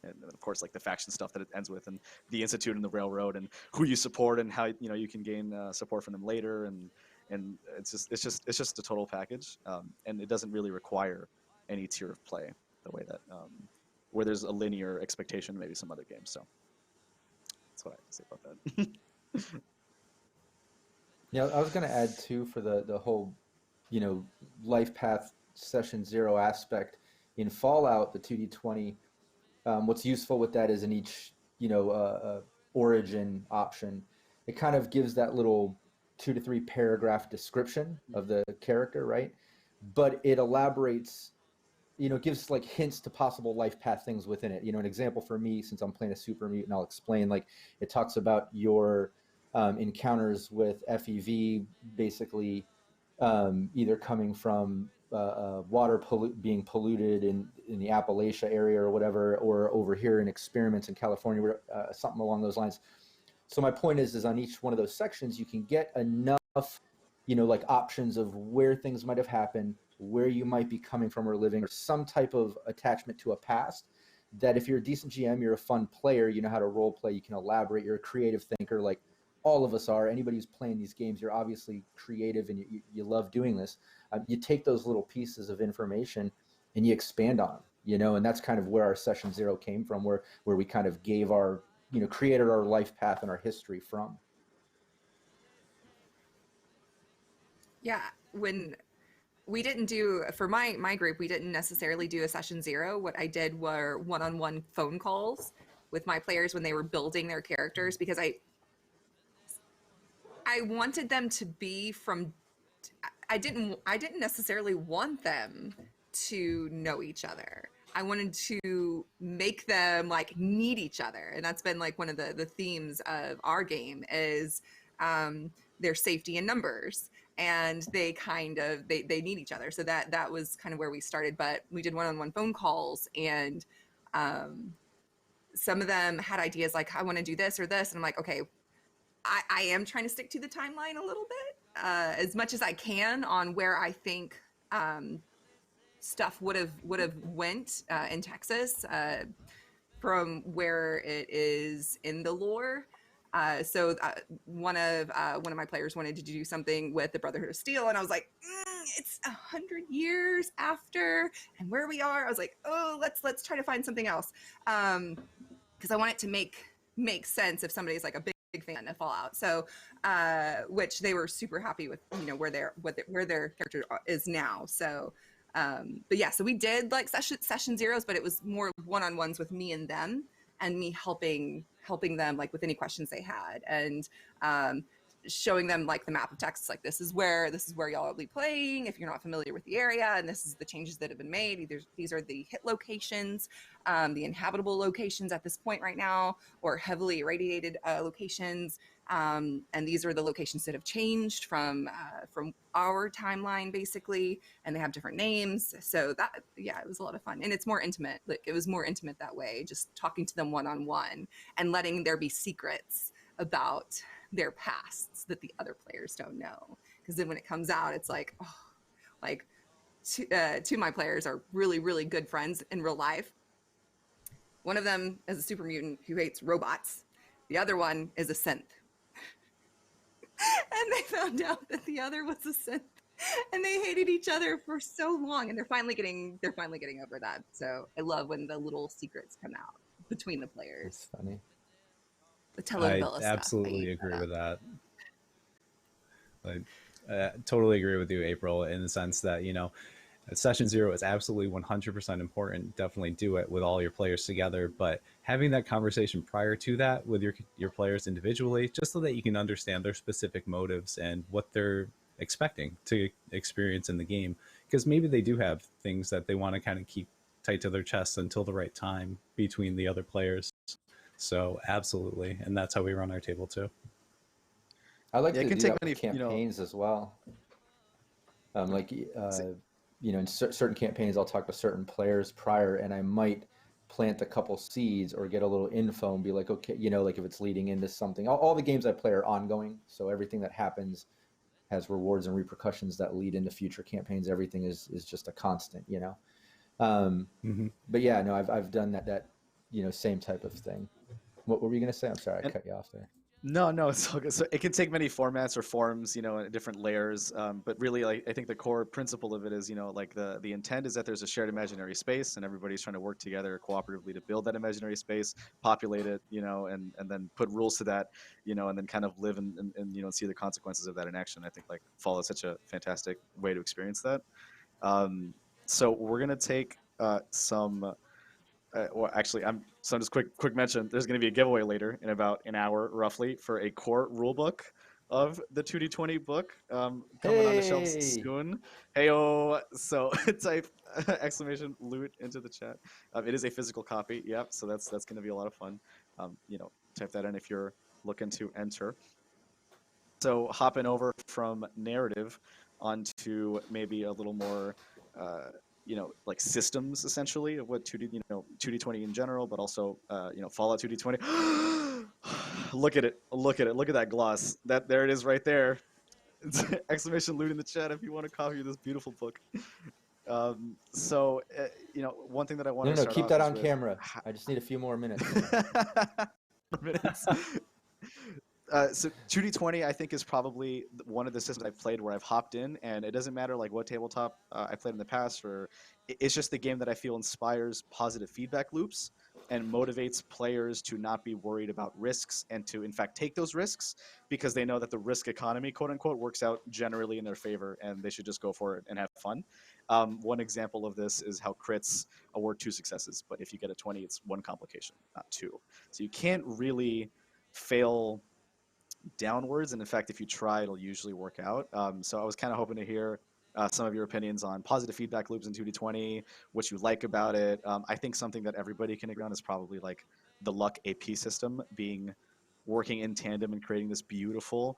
[SPEAKER 3] And of course, the faction stuff that it ends with, and the Institute and the Railroad, and who you support, and how you can gain support from them later, and it's just a total package, and it doesn't really require any tier of play the way that where there's a linear expectation, maybe some other games. So that's what I have to say about that.
[SPEAKER 4] Yeah, I was going to add too, for the whole, life path session zero aspect in Fallout, the 2D20. What's useful with that is in each, origin option, it kind of gives that little 2 to 3 paragraph description of the character, right? But it elaborates, gives hints to possible life path things within it. An example for me, since I'm playing a super mutant, I'll explain, it talks about your encounters with FEV, basically either coming from water being polluted in the Appalachia area or whatever, or over here in experiments in California, where, something along those lines. So my point is on each one of those sections, you can get enough, like options of where things might have happened, where you might be coming from or living, or some type of attachment to a past, that if you're a decent GM, you're a fun player, you know how to role play, you can elaborate, you're a creative thinker, like all of us are. Anybody who's playing these games, you're obviously creative and you love doing this. You take those little pieces of information and you expand on them, and that's kind of where our session 0 came from, where we kind of gave our, created our life path and our history from.
[SPEAKER 5] Yeah, when we didn't do, for my group, we didn't necessarily do a session 0. What I did were one-on-one phone calls with my players when they were building their characters, because I wanted them to be from, I didn't necessarily want them to know each other. I wanted to make them like need each other. And that's been like one of the themes of our game is their safety in numbers. And they kind of, they need each other. So that was kind of where we started. But we did one-on-one phone calls, and some of them had ideas like, I want to do this or this. And I'm like, okay, I am trying to stick to the timeline a little bit, as much as I can, on where I think stuff would have went in Texas from where it is in the lore. So one of my players wanted to do something with the Brotherhood of Steel, and I was like, it's 100 years after, and where we are, I was like, oh, let's try to find something else, because I want it to make sense if somebody's like a big fan of Fallout. So which they were super happy with, where their character is now. So but yeah, so we did like session 0s, but it was more one-on-ones with me and them, and me helping them like with any questions they had, and showing them like the map of Texas, like this is where y'all will be playing if you're not familiar with the area, and this is the changes that have been made. These are the hit locations, the inhabitable locations at this point right now, or heavily irradiated locations, and these are the locations that have changed from our timeline basically, and they have different names. So that, yeah, it was a lot of fun, and it's more intimate. Like it was more intimate that way, just talking to them one-on-one and letting there be secrets about their pasts that the other players don't know. Because then when it comes out, it's like, oh, like two of my players are really, really good friends in real life. One of them is a super mutant who hates robots. The other one is a synth. And they found out that the other was a synth, and they hated each other for so long, and they're finally getting over that. So I love when the little secrets come out between the players.
[SPEAKER 4] It's funny.
[SPEAKER 5] The telenovela
[SPEAKER 1] I
[SPEAKER 5] stuff.
[SPEAKER 1] absolutely agree with that. I totally agree with you, April, in the sense that, session 0 is absolutely 100% important. Definitely do it with all your players together, but having that conversation prior to that with your players individually, just so that you can understand their specific motives and what they're expecting to experience in the game, because maybe they do have things that they want to kind of keep tight to their chests until the right time between the other players. So absolutely, and that's how we run our table too.
[SPEAKER 4] I like to do that with campaigns as well. In certain campaigns, I'll talk to certain players prior, and I might plant a couple seeds or get a little info and be like, okay, like if it's leading into something. All the games I play are ongoing, so everything that happens has rewards and repercussions that lead into future campaigns. Everything is just a constant, But yeah, no, I've done that same type of thing. What were you going to say? I'm sorry, I cut you off there.
[SPEAKER 3] No, it's all good. So it can take many formats or forms, in different layers. But really, I think the core principle of it is, like the intent is that there's a shared imaginary space, and everybody's trying to work together cooperatively to build that imaginary space, populate it, and then put rules to that, and then kind of live and see the consequences of that in action. I think like Fall is such a fantastic way to experience that. So we're gonna take some. Just quick mention. There's going to be a giveaway later in about an hour, roughly, for a core rulebook of the 2D20 book coming on the shelves soon. Heyo! So type !loot into the chat. It is a physical copy. Yep. So that's going to be a lot of fun. Type that in if you're looking to enter. So hopping over from narrative onto maybe a little more like systems essentially of what 2D, 2D20 in general, but also, Fallout 2D20. Look at it. Look at it. Look at that gloss. There it is right there. It's exclamation loot in the chat if you want to copy this beautiful book. One thing that I want
[SPEAKER 4] No,
[SPEAKER 3] to
[SPEAKER 4] no,
[SPEAKER 3] start
[SPEAKER 4] keep
[SPEAKER 3] off
[SPEAKER 4] that
[SPEAKER 3] is
[SPEAKER 4] on
[SPEAKER 3] with...
[SPEAKER 4] camera. I just need a few more minutes.
[SPEAKER 3] So 2D20, I think, is probably one of the systems I've played where I've hopped in, and it doesn't matter like what tabletop I played in the past, or it's just the game that I feel inspires positive feedback loops and motivates players to not be worried about risks and to, in fact, take those risks because they know that the risk economy, quote unquote, works out generally in their favor, and they should just go for it and have fun. One example of this is how crits award 2 successes, but if you get a 20, it's 1 complication, not 2. So you can't really fail downwards, and in fact, if you try, it'll usually work out. So I was kind of hoping to hear some of your opinions on positive feedback loops in 2D20, what you like about it. I think something that everybody can agree on is probably like the luck AP system working in tandem and creating this beautiful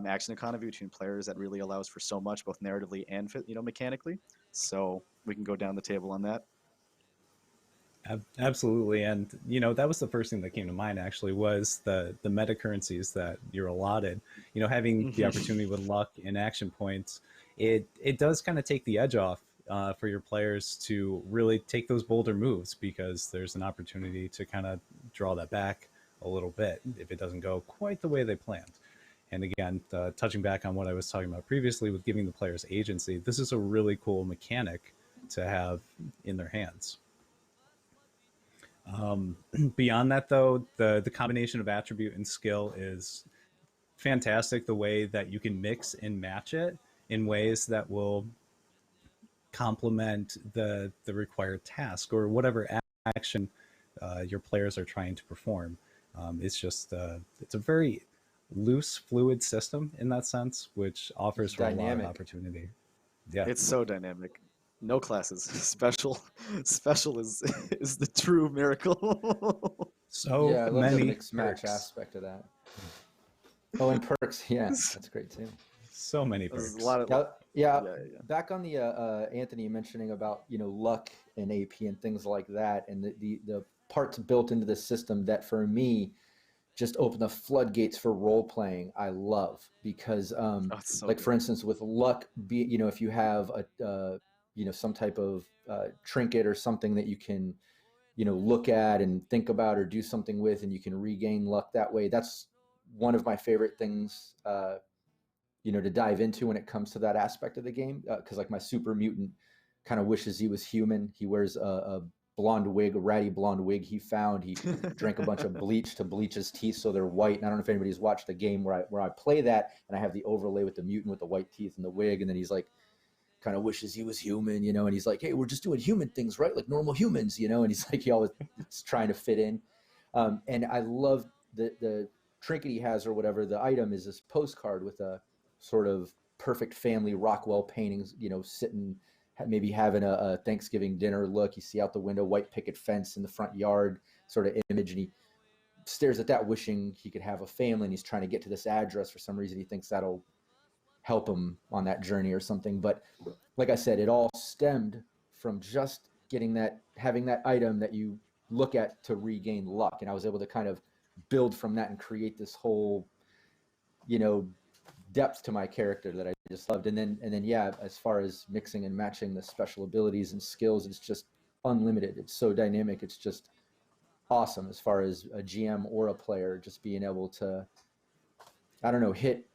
[SPEAKER 3] action economy between players that really allows for so much, both narratively and mechanically. So we can go down the table on that.
[SPEAKER 1] Absolutely, and that was the first thing that came to mind. Actually, was the meta currencies that you're allotted. Having the opportunity with luck and action points, it does kind of take the edge off for your players to really take those bolder moves, because there's an opportunity to kind of draw that back a little bit if it doesn't go quite the way they planned. And again, touching back on what I was talking about previously with giving the players agency, this is a really cool mechanic to have in their hands. Beyond that, though, the combination of attribute and skill is fantastic. The way that you can mix and match it in ways that will complement the required task or whatever action your players are trying to perform. It's just it's a very loose, fluid system in that sense, which offers for a lot of opportunity. Yeah,
[SPEAKER 3] it's so dynamic. No classes. Special is the true miracle.
[SPEAKER 1] So
[SPEAKER 4] yeah, I love
[SPEAKER 1] many
[SPEAKER 4] the mix match
[SPEAKER 1] perks.
[SPEAKER 4] aspect of that. Oh, and perks, yeah, that's great too.
[SPEAKER 1] So many perks.
[SPEAKER 3] A lot of,
[SPEAKER 4] yeah. Back on the Anthony mentioning about luck and AP and things like that, and the parts built into the system that for me just open the floodgates for role playing. I love, because
[SPEAKER 3] so
[SPEAKER 4] like
[SPEAKER 3] good.
[SPEAKER 4] For instance, with luck, if you have a some type of trinket or something that you can look at and think about or do something with, and you can regain luck that way. That's one of my favorite things to dive into when it comes to that aspect of the game, because like my super mutant kind of wishes he was human. He wears a blonde wig, a ratty blonde wig he found. He drank a bunch of bleach to bleach his teeth so they're white. And I don't know if anybody's watched the game where I play that, and I have the overlay with the mutant with the white teeth and the wig, and then he's like kind of wishes he was human, and he's like, hey, we're just doing human things, right? Like normal humans, and he's like, he always is trying to fit in. And I love the trinket he has, or whatever the item is, this postcard with a sort of perfect family Rockwell paintings, sitting, maybe having a Thanksgiving dinner look. You see out the window, white picket fence in the front yard sort of image, and he stares at that wishing he could have a family, and he's trying to get to this address. For some reason, he thinks that'll help him on that journey or something. But like I said, it all stemmed from just having that item that you look at to regain luck. And I was able to kind of build from that and create this whole, depth to my character that I just loved. And then, yeah, as far as mixing and matching the special abilities and skills, it's just unlimited. It's so dynamic. It's just awesome as far as a GM or a player, just being able to, I don't know, hit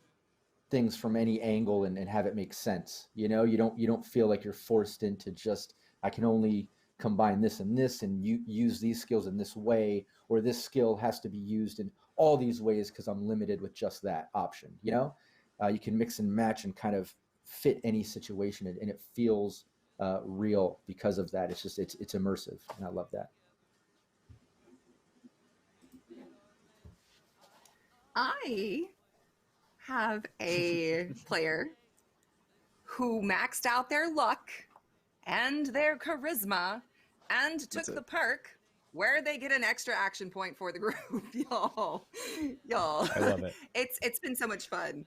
[SPEAKER 4] things from any angle and have it make sense. You don't feel like you're forced into just, I can only combine this and this and use these skills in this way, or this skill has to be used in all these ways because I'm limited with just that option. You can mix and match and kind of fit any situation, and it feels real because of that. It's just, it's immersive, and I love that.
[SPEAKER 5] I have a player who maxed out their luck and their charisma and took the perk where they get an extra action point for the group. y'all
[SPEAKER 1] I love it.
[SPEAKER 5] It's been so much fun.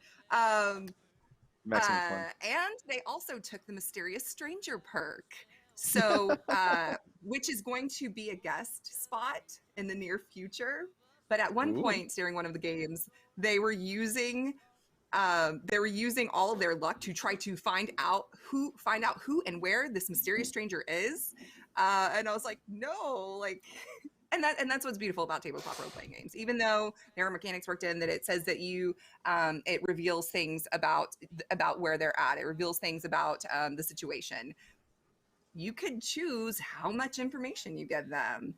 [SPEAKER 3] Maximum fun.
[SPEAKER 5] And they also took the Mysterious Stranger perk. So, which is going to be a guest spot in the near future. But at one
[SPEAKER 3] Ooh.
[SPEAKER 5] point during one of the games, they were using all of their luck to try to find out who and where this mysterious stranger is. And I was like, no, like, and that's what's beautiful about tabletop role playing games. Even though there are mechanics worked in that it says that it reveals things about where they're at. It reveals things about the situation. You could choose how much information you give them.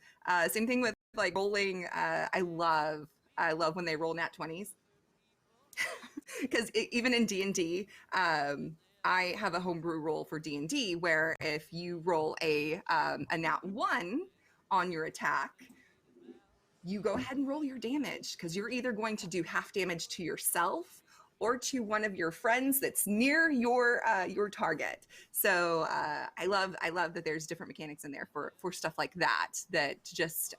[SPEAKER 5] Same thing with like rolling. I love when they roll nat 20s. Because even in D&D, I have a homebrew rule for D&D where if you roll a nat 1 on your attack, you go ahead and roll your damage, because you're either going to do half damage to yourself or to one of your friends that's near your target. So I love that there's different mechanics in there for stuff like that just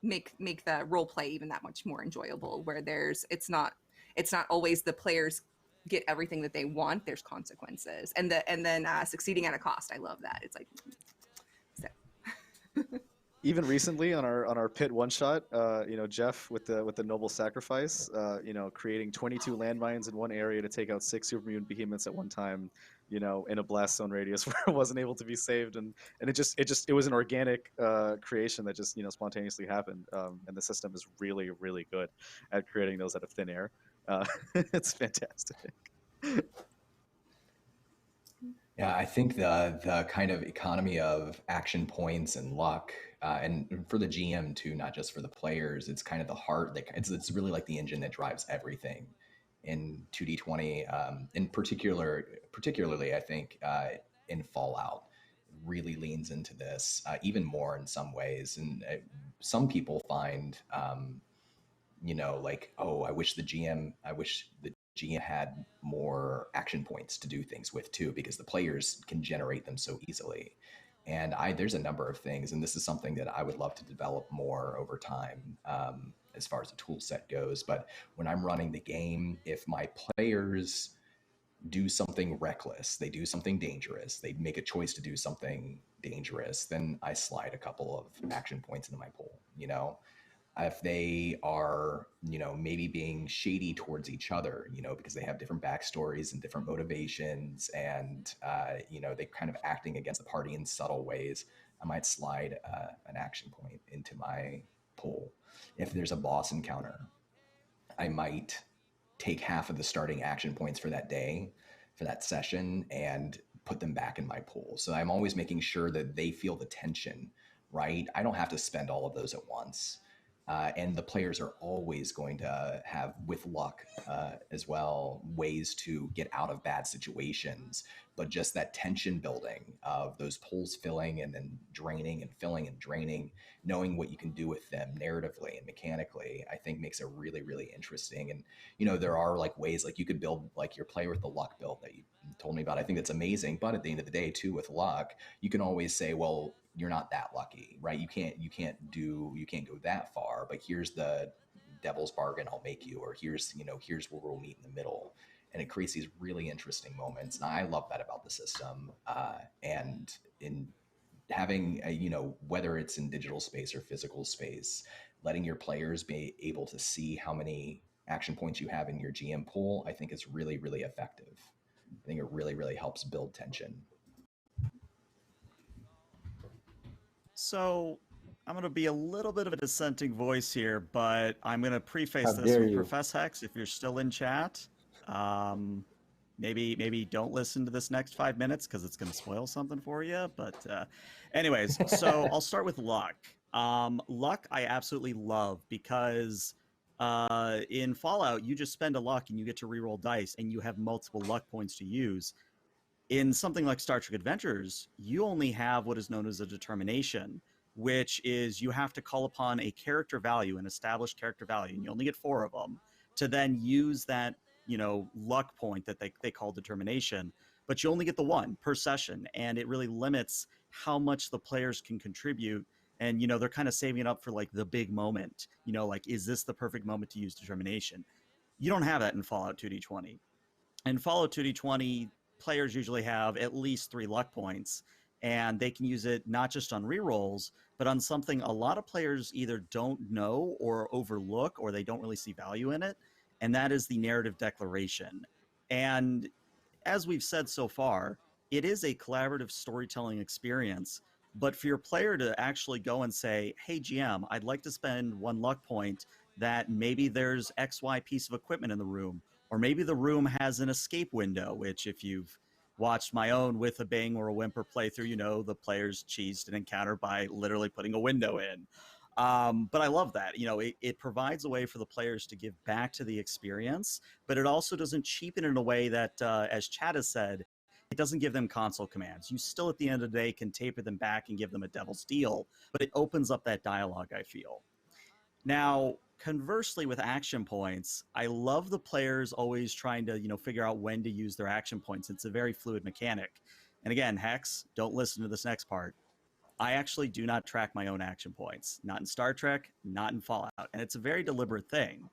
[SPEAKER 5] make the role play even that much more enjoyable, where it's not always the players get everything that they want. There's consequences, and then succeeding at a cost. I love that. It's like, so.
[SPEAKER 3] Even recently on our pit one shot, Jeff with the noble sacrifice, creating 22 landmines in one area to take out 6 supermutant behemoths at one time, in a blast zone radius where it wasn't able to be saved, and it was an organic creation that just spontaneously happened, and the system is really, really good at creating those out of thin air. It's fantastic.
[SPEAKER 7] Yeah, I think the kind of economy of action points and luck, and for the GM too, not just for the players, it's kind of the heart. It's really like the engine that drives everything in 2D20. In particularly, I think in Fallout, really leans into this even more in some ways. And some people find, like, oh, I wish the GM had more action points to do things with too, because the players can generate them so easily. And there's a number of things, and this is something that I would love to develop more over time, as far as the tool set goes. But when I'm running the game, if my players do something reckless, they do something dangerous, they make a choice to do something dangerous, then I slide a couple of action points into my pool. If they are, maybe being shady towards each other, because they have different backstories and different motivations, and, they kind of acting against the party in subtle ways, I might slide an action point into my pool. If there's a boss encounter, I might take half of the starting action points for that day, for that session, and put them back in my pool. So I'm always making sure that they feel the tension, right? I don't have to spend all of those at once. And the players are always going to have, with luck as well, ways to get out of bad situations. But just that tension building of those pools filling and then draining and filling and draining, knowing what you can do with them narratively and mechanically, I think makes it really, really interesting. And, there are like ways, like you could build like your player with the luck build that you told me about. I think that's amazing. But at the end of the day too, with luck, you can always say, well, you're not that lucky, right? You can't go that far, but here's the devil's bargain I'll make you, or here's where we'll meet in the middle. And it creates these really interesting moments. And I love that about the system. And in having, whether it's in digital space or physical space, letting your players be able to see how many action points you have in your GM pool, I think is really, really effective. I think it really, really helps build tension.
[SPEAKER 6] So I'm going to be a little bit of a dissenting voice here, but I'm going to preface
[SPEAKER 4] How
[SPEAKER 6] this
[SPEAKER 4] dare
[SPEAKER 6] with
[SPEAKER 4] you.
[SPEAKER 6] Profess Hex. If you're still in chat, maybe don't listen to this next 5 minutes because it's going to spoil something for you. But anyways, so I'll start with luck. Luck I absolutely love because in Fallout, you just spend a luck and you get to reroll dice and you have multiple luck points to use. In something like Star Trek Adventures, you only have what is known as a determination, which is you have to call upon a character value, an established character value, and you only get 4 of them, to then use that, luck point that they call determination, but you only get the 1 per session, and it really limits how much the players can contribute. And, they're kind of saving it up for like the big moment, like, is this the perfect moment to use determination? You don't have that in Fallout 2D20. In Fallout 2D20, players usually have at least 3 luck points, and they can use it not just on rerolls, but on something a lot of players either don't know or overlook, or they don't really see value in it, and that is the narrative declaration. And as we've said so far, it is a collaborative storytelling experience. But for your player to actually go and say, hey, GM, I'd like to spend 1 luck point that maybe there's XY piece of equipment in the room, or maybe the room has an escape window, which if you've watched my own With a Bang or a Whimper playthrough, you know the players cheesed an encounter by literally putting a window in. But I love that. You know, it provides a way for the players to give back to the experience, but it also doesn't cheapen in a way that, as Chad has said, it doesn't give them console commands. You still, at the end of the day, can taper them back and give them a devil's deal, but it opens up that dialogue, I feel. Now, conversely, with action points, I love the players always trying to, figure out when to use their action points. It's a very fluid mechanic. And again, Hex, don't listen to this next part. I actually do not track my own action points, not in Star Trek, not in Fallout. And it's a very deliberate thing.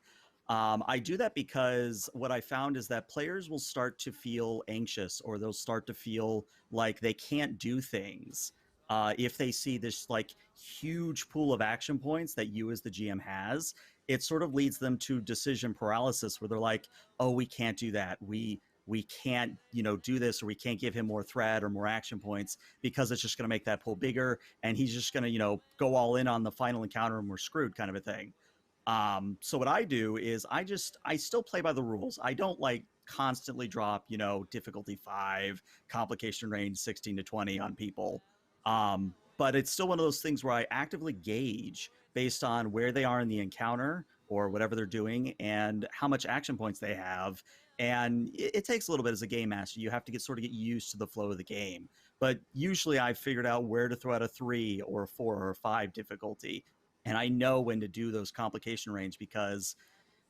[SPEAKER 6] I do that because what I found is that players will start to feel anxious, or they'll start to feel like they can't do things if they see this like huge pool of action points that you as the GM has. It sort of leads them to decision paralysis, where they're like, oh, we can't do that. We can't, do this, or we can't give him more threat or more action points because it's just going to make that pool bigger, and he's just going to, go all in on the final encounter and we're screwed, kind of a thing. So what I do is I still play by the rules. I don't like constantly drop, difficulty 5, complication range 16 to 20 on people. But it's still one of those things where I actively gauge based on where they are in the encounter or whatever they're doing and how much action points they have. And it takes a little bit as a game master. You have to get used to the flow of the game. But usually I've figured out where to throw out a 3 or a 4 or a 5 difficulty. And I know when to do those complication range because,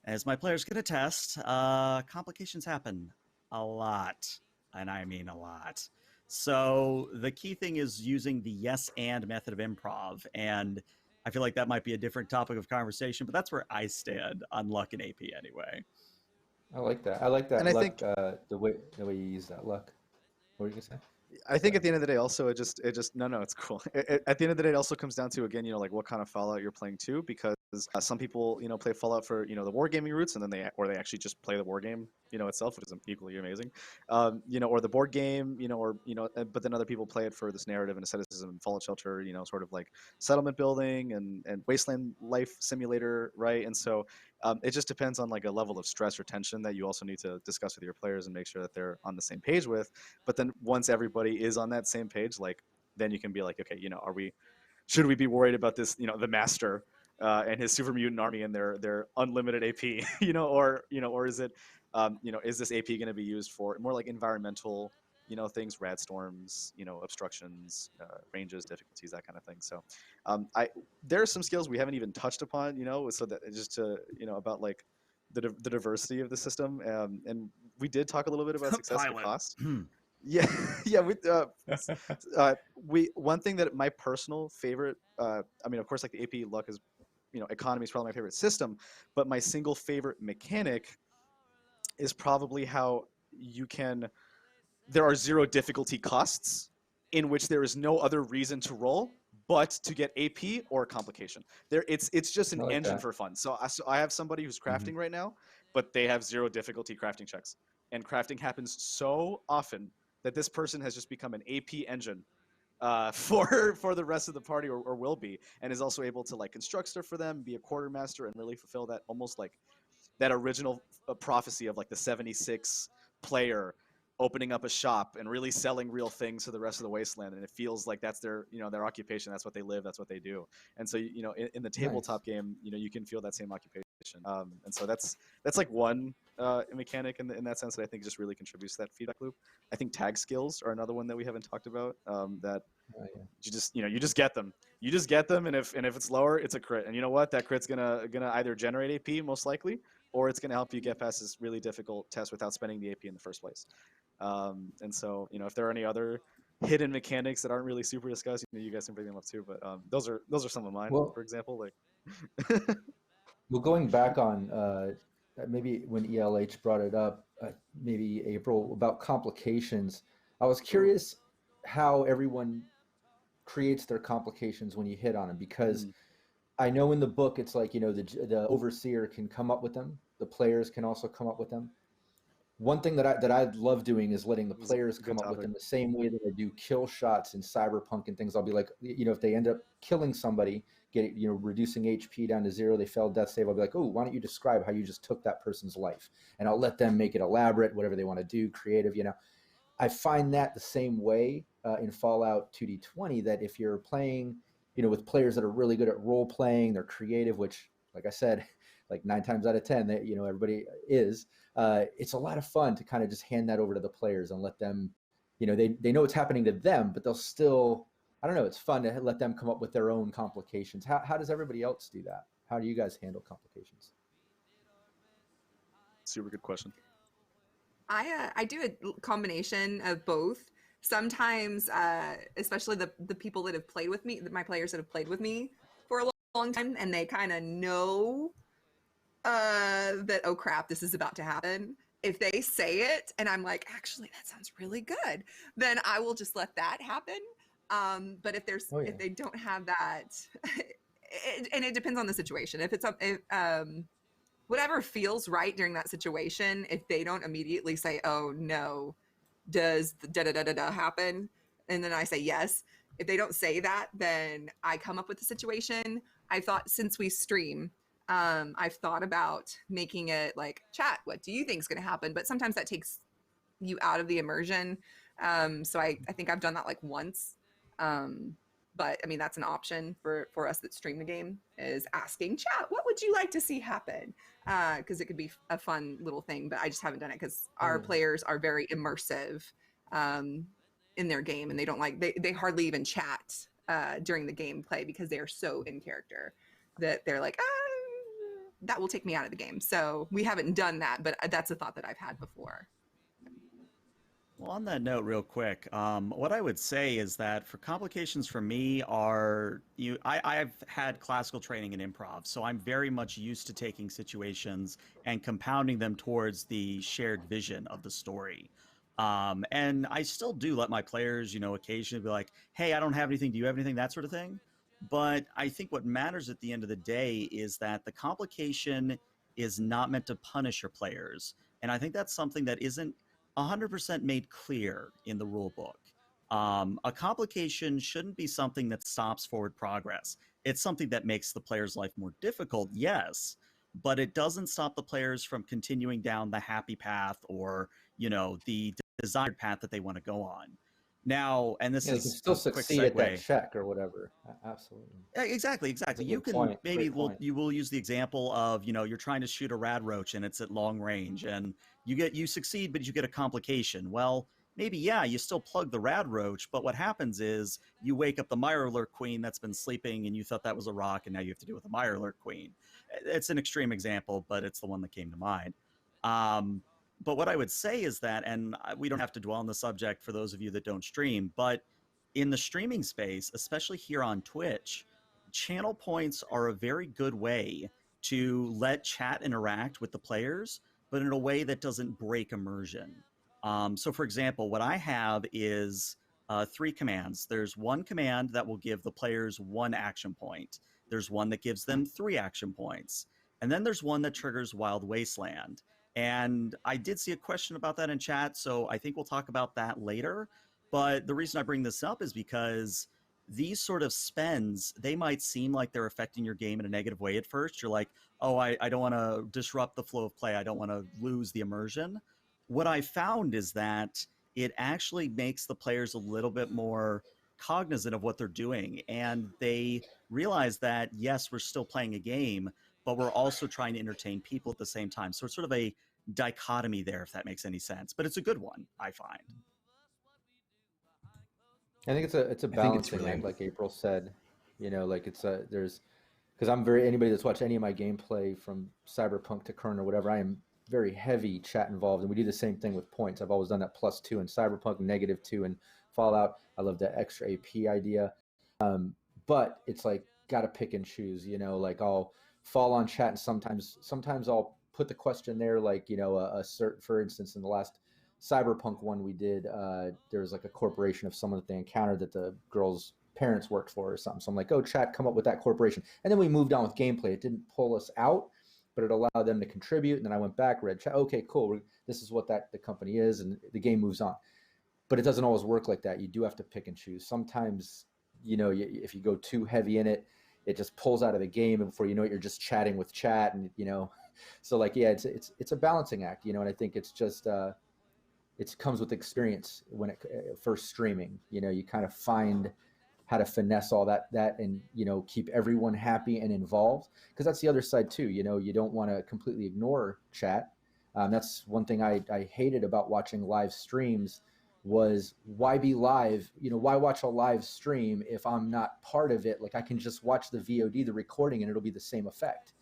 [SPEAKER 6] as my players can attest, complications happen a lot. And I mean a lot. So the key thing is using the yes and method of improv. And I feel like that might be a different topic of conversation, but that's where I stand on luck and AP anyway.
[SPEAKER 4] I like that. I like that
[SPEAKER 3] And I
[SPEAKER 4] luck.
[SPEAKER 3] think
[SPEAKER 4] The way you use that luck. What were you gonna say?
[SPEAKER 3] I think at the end of the day, also it just no, it's cool. At the end of the day, it also comes down to, again, like what kind of Fallout you're playing too, because some people play Fallout for the wargaming roots, and then they actually just play the war game itself, which is equally amazing, or the board game, but then other people play it for this narrative and asceticism and Fallout Shelter, sort of like settlement building and wasteland life simulator, right? And so it just depends on like a level of stress or tension that you also need to discuss with your players and make sure that they're on the same page with. But then once everybody is on that same page, like then you can be like, okay, should we be worried about this, the master and his super mutant army and their unlimited AP, or is it, is this AP going to be used for more like environmental, things, rad storms, obstructions, ranges, difficulties, that kind of thing. So there are some skills we haven't even touched upon, so that just to, about like the diversity of the system. And we did talk a little bit about success and cost. Yeah, yeah. One thing that my personal favorite, of course, like the AP luck is, economy is probably my favorite system, but my single favorite mechanic is probably how there are 0 difficulty costs in which there is no other reason to roll but to get AP or a complication. It's just an engine for fun. So I have somebody who's crafting right now, but they have 0 difficulty crafting checks, and crafting happens so often that this person has just become an AP engine for the rest of the party, or will be, and is also able to like construct stuff for them, be a quartermaster, and really fulfill that almost like that original prophecy of like the 76 player opening up a shop and really selling real things to the rest of the wasteland, and it feels like that's their their occupation, that's what they live, that's what they do. And so in the tabletop game, you can feel that same occupation, and so that's like one mechanic in that sense that I think just really contributes to that feedback loop. I think tag skills are another one that we haven't talked about, that you just get them, and if it's lower, it's a crit, and you know what, that crit's gonna either generate AP most likely, or it's gonna help you get past this really difficult test without spending the AP in the first place. And so if there are any other hidden mechanics that aren't really super discussed, you guys can bring them up too, but those are some of mine, for example, like
[SPEAKER 4] well, going back on maybe when ELH brought it up, maybe April, about complications. I was curious how everyone creates their complications when you hit on them, because I know in the book it's like, you know, the overseer can come up with them. The players can also come up with them. One thing that I love doing is letting the players come up with them the same way that I do kill shots in Cyberpunk and things. I'll be like, you know, if they end up killing somebody, reducing HP down to 0, they failed death save, I'll be like, oh, why don't you describe how you just took that person's life? And I'll let them make it elaborate, whatever they want to do, creative, you know. I find that the same way in Fallout 2D20, that if you're playing, you know, with players that are really good at role playing, they're creative, which, like I said, like 9 times out of 10, that, you know, everybody is. It's a lot of fun to kind of just hand that over to the players and let them, you know, they know what's happening to them, but they'll still, I don't know, it's fun to let them come up with their own complications. How does everybody else do that? How do you guys handle complications?
[SPEAKER 3] Super good question.
[SPEAKER 5] I do a combination of both. Sometimes, especially the people that have played with me, my players that have played with me for a long time, and they kind of know that, oh crap, this is about to happen. If they say it and I'm like, actually, that sounds really good, then I will just let that happen. But if if they don't have that, and it depends on the situation. If it's whatever feels right during that situation, if they don't immediately say, oh no, does the da-da-da-da-da happen? And then I say yes. If they don't say that, then I come up with the situation. I thought, since we stream, I've thought about making it like, chat, what do you think is going to happen? But sometimes that takes you out of the immersion. So I think I've done that like once. But I mean, that's an option for us that stream the game, is asking chat, what would you like to see happen? Because it could be a fun little thing, but I just haven't done it because our players are very immersive in their game, and they don't like, they hardly even chat during the gameplay because they are so in character that they're like, that will take me out of the game. So we haven't done that, but that's a thought that I've had before.
[SPEAKER 6] Well, on that note, real quick, what I would say is that for complications for me are, I've had classical training in improv, so I'm very much used to taking situations and compounding them towards the shared vision of the story. And I still do let my players, you know, occasionally be like, hey, I don't have anything. Do you have anything? That sort of thing. But I think what matters at the end of the day is that the complication is not meant to punish your players. And I think that's something that isn't 100% made clear in the rule book. A complication shouldn't be something that stops forward progress. It's something that makes the player's life more difficult, yes, but it doesn't stop the players from continuing down the happy path or, you know, the desired path that they want to go on. Now, and this
[SPEAKER 4] is
[SPEAKER 6] you can
[SPEAKER 4] still succeed at that check or whatever. Absolutely.
[SPEAKER 6] Exactly. You can you will use the example of, you know, you're trying to shoot a rad roach and it's at long range and you succeed, but you get a complication. Well, maybe, yeah, you still plug the rad roach, but what happens is you wake up the Mirelurk queen that's been sleeping and you thought that was a rock and now you have to deal with the Mirelurk queen. It's an extreme example, but it's the one that came to mind. But what I would say is that, and we don't have to dwell on the subject for those of you that don't stream, but in the streaming space, especially here on Twitch, channel points are a very good way to let chat interact with the players, but in a way that doesn't break immersion. So for example, what I have is 3 commands. There's one command that will give the players 1 action point. There's one that gives them 3 action points. And then there's one that triggers Wild Wasteland. And I did see a question about that in chat, so I think we'll talk about that later. But the reason I bring this up is because these sort of spends, they might seem like they're affecting your game in a negative way at first. You're like, oh, I don't want to disrupt the flow of play. I don't want to lose the immersion. What I found is that it actually makes the players a little bit more cognizant of what they're doing. And they realize that, yes, we're still playing a game, but we're also trying to entertain people at the same time. So it's sort of a dichotomy there, if that makes any sense. But it's a good one, I find.
[SPEAKER 4] I think it's a balancing act, like April said. You know, like there's, because anybody that's watched any of my gameplay from Cyberpunk to current or whatever, I am very heavy chat involved, and we do the same thing with points. I've always done that +2 in Cyberpunk, -2 in Fallout. I love the extra AP idea. But it's like, got to pick and choose, you know, like I'll fall on chat and sometimes I'll put the question there, like, you know, a certain, for instance, in the last Cyberpunk one we did, there was like a corporation of someone that they encountered that the girl's parents worked for or something. So I'm like, oh, chat, come up with that corporation. And then we moved on with gameplay. It didn't pull us out, but it allowed them to contribute. And then I went back, read chat. Okay, cool. This is what the company is, and the game moves on. But it doesn't always work like that. You do have to pick and choose. Sometimes, you know, if you go too heavy in it, it just pulls out of the game, and before you know it, you're just chatting with chat, and you know, so like, yeah, it's a balancing act, you know, and I think it's just it comes with experience when it first streaming. You know, you kind of find how to finesse all that and, you know, keep everyone happy and involved, because that's the other side too. You know, you don't want to completely ignore chat. That's one thing I hated about watching live streams, was why be live? You know, why watch a live stream if I'm not part of it? Like, I can just watch the VOD, the recording, and it'll be the same effect.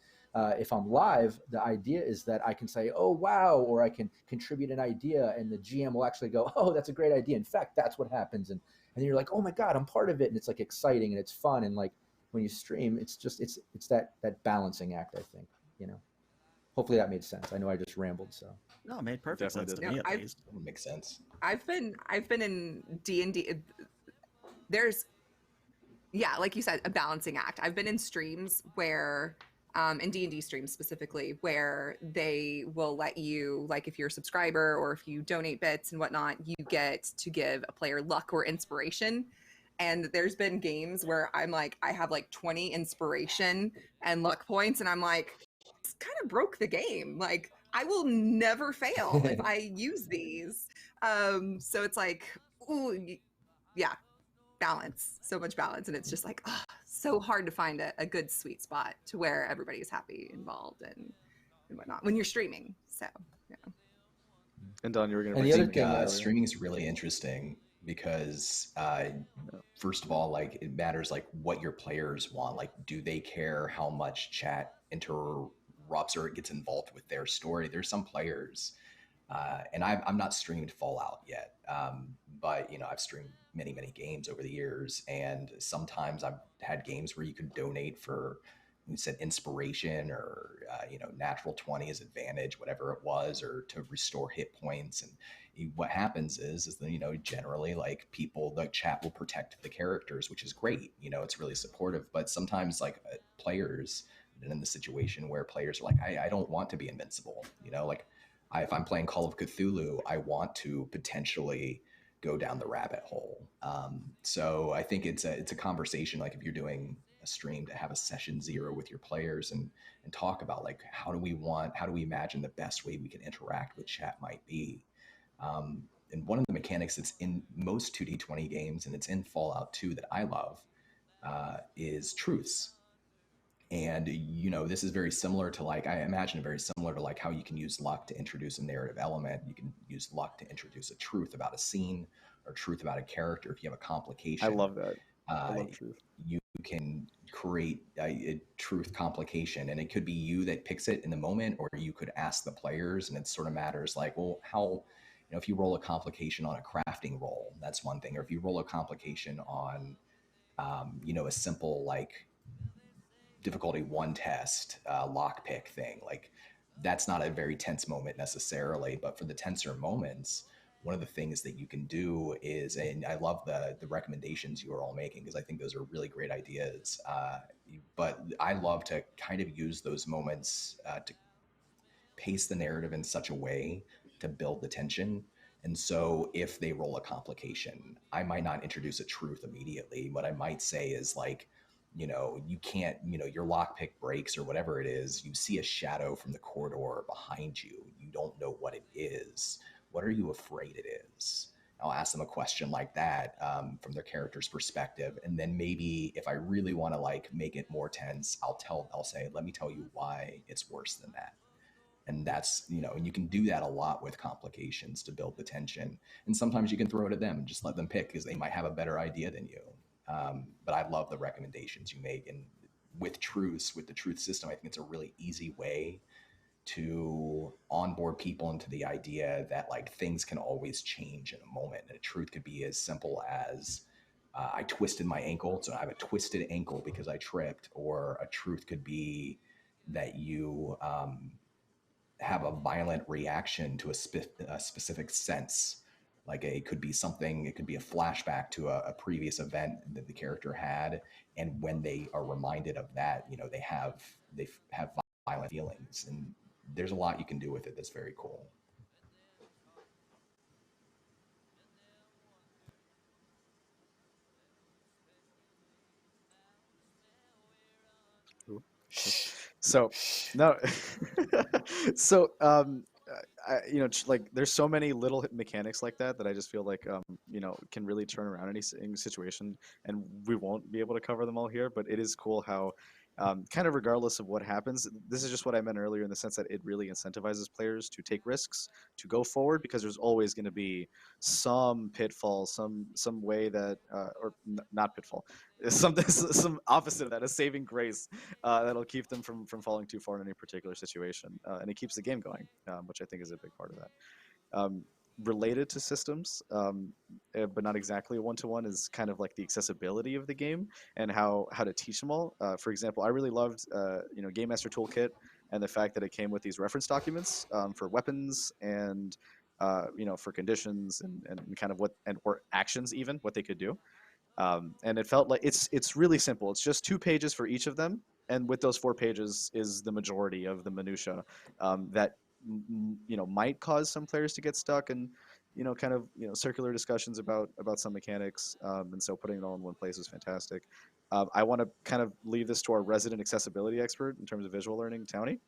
[SPEAKER 4] If I'm live, the idea is that I can say, oh, wow, or I can contribute an idea, and the GM will actually go, oh, that's a great idea. In fact, that's what happens. And then you're like, oh my God, I'm part of it. And it's like exciting and it's fun. And like when you stream, it's just, it's that balancing act, I think, you know. Hopefully that made sense. I know I just rambled, so.
[SPEAKER 6] No, it made perfect sense to me, at least.
[SPEAKER 7] That makes sense.
[SPEAKER 5] I've been in D&D. There's, yeah, like you said, a balancing act. I've been in streams where, in D&D streams specifically, where they will let you, like, if you're a subscriber or if you donate bits and whatnot, you get to give a player luck or inspiration. And there's been games where I'm like, I have like 20 inspiration and luck points, and I'm like, this kind of broke the game. Like, I will never fail if I use these. So it's like, ooh, yeah, balance, so much balance. And it's just like, oh, so hard to find a good sweet spot to where everybody's happy, involved, and whatnot when you're streaming. So, yeah.
[SPEAKER 3] And Don, you were going
[SPEAKER 4] And
[SPEAKER 3] to
[SPEAKER 4] the
[SPEAKER 3] bring
[SPEAKER 4] other
[SPEAKER 3] something
[SPEAKER 4] thing,
[SPEAKER 3] up.
[SPEAKER 7] Streaming is really interesting because, first of all, like, it matters like what your players want. Like, do they care how much chat interrupts or it gets involved with their story? There's some players, and I'm not streamed Fallout yet, but you know, I've streamed many games over the years, and sometimes I've had games where you could donate for, you said, inspiration or you know, natural 20s advantage, whatever it was, or to restore hit points. And what happens is that, you know, generally, like, people, the chat will protect the characters, which is great. You know, it's really supportive. But sometimes, like, players, been in the situation where players are like, I don't want to be invincible. You know, like, if I'm playing Call of Cthulhu, I want to potentially go down the rabbit hole. So I think it's a conversation, like, if you're doing a stream, to have a session zero with your players and talk about, like, how do we imagine the best way we can interact with chat might be. And one of the mechanics that's in most 2D20 games, and it's in Fallout 2 that I love, is truths. And, you know, this is very similar to, like, I imagine it very similar to, like, how you can use luck to introduce a narrative element. You can use luck to introduce a truth about a scene or truth about a character. If you have a complication,
[SPEAKER 3] I love that. I love truth.
[SPEAKER 7] You can create a truth complication, and it could be you that picks it in the moment, or you could ask the players, and it sort of matters, like, well, how, you know, if you roll a complication on a crafting roll, that's one thing. Or if you roll a complication on, you know, a simple, like, difficulty 1 test, lockpick thing, like, that's not a very tense moment necessarily, but for the tenser moments, one of the things that you can do is, and I love the recommendations you are all making, because I think those are really great ideas, but I love to kind of use those moments to pace the narrative in such a way to build the tension. And so if they roll a complication, I might not introduce a truth immediately. What I might say is, like, you know, you can't, you know, your lockpick breaks or whatever it is, you see a shadow from the corridor behind you. You don't know what it is. What are you afraid it is? I'll ask them a question like that, from their character's perspective. And then maybe if I really want to, like, make it more tense, I'll say, let me tell you why it's worse than that. And that's, you know, and you can do that a lot with complications to build the tension. And sometimes you can throw it at them and just let them pick, because they might have a better idea than you. But I love the recommendations you make. And with truths, with the truth system, I think it's a really easy way to onboard people into the idea that, like, things can always change in a moment. And a truth could be as simple as, I twisted my ankle, so I have a twisted ankle because I tripped. Or a truth could be that you, have a violent reaction to a specific sense. Like it could be something, it could be a flashback to a previous event that the character had, and when they are reminded of that, they have violent feelings, and there's a lot you can do with it that's very cool.
[SPEAKER 3] So no, so like there's so many little mechanics like that that I just feel like can really turn around any situation, and we won't be able to cover them all here. But it is cool how kind of regardless of what happens, this is just what I meant earlier in the sense that it really incentivizes players to take risks, to go forward, because there's always going to be some pitfall, some way that not pitfall, some opposite of that, a saving grace that'll keep them from falling too far in any particular situation, and it keeps the game going, which I think is a big part of that. Related to systems, but not exactly one-to-one, is kind of like the accessibility of the game and how to teach them all. For example, I really loved Gamemaster Toolkit and the fact that it came with these reference documents for weapons and for conditions and kind of or actions, even what they could do. And it felt like it's really simple. It's just 2 pages for each of them, and with those 4 pages is the majority of the minutia that might cause some players to get stuck and kind of circular discussions about some mechanics. And so putting it all in one place is fantastic. I want to kind of leave this to our resident accessibility expert in terms of visual learning, Townie,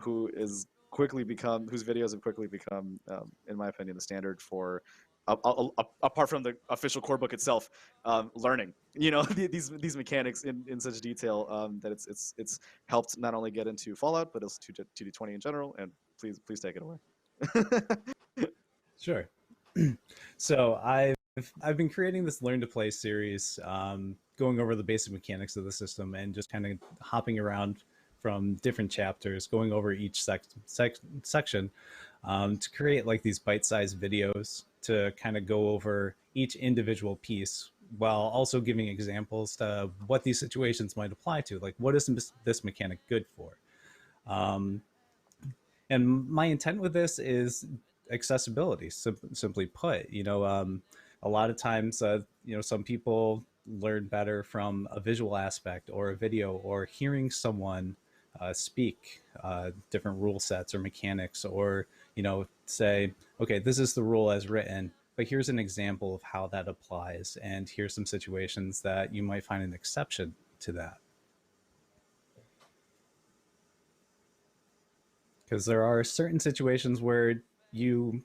[SPEAKER 3] whose videos have quickly become, in my opinion, the standard for apart from the official core book itself, learning these mechanics in such detail that it's helped not only get into Fallout but also 2D20 in general. And please take it away.
[SPEAKER 1] Sure. So I've been creating this Learn to Play series, going over the basic mechanics of the system and just kind of hopping around from different chapters, going over each section to create like these bite-sized videos to kind of go over each individual piece while also giving examples to what these situations might apply to. Like, what is this mechanic good for? And my intent with this is accessibility, simply put. A lot of times, some people learn better from a visual aspect or a video or hearing someone speak different rule sets or mechanics, or say, okay, this is the rule as written, but here's an example of how that applies, and here's some situations that you might find an exception to that. Because there are certain situations where you're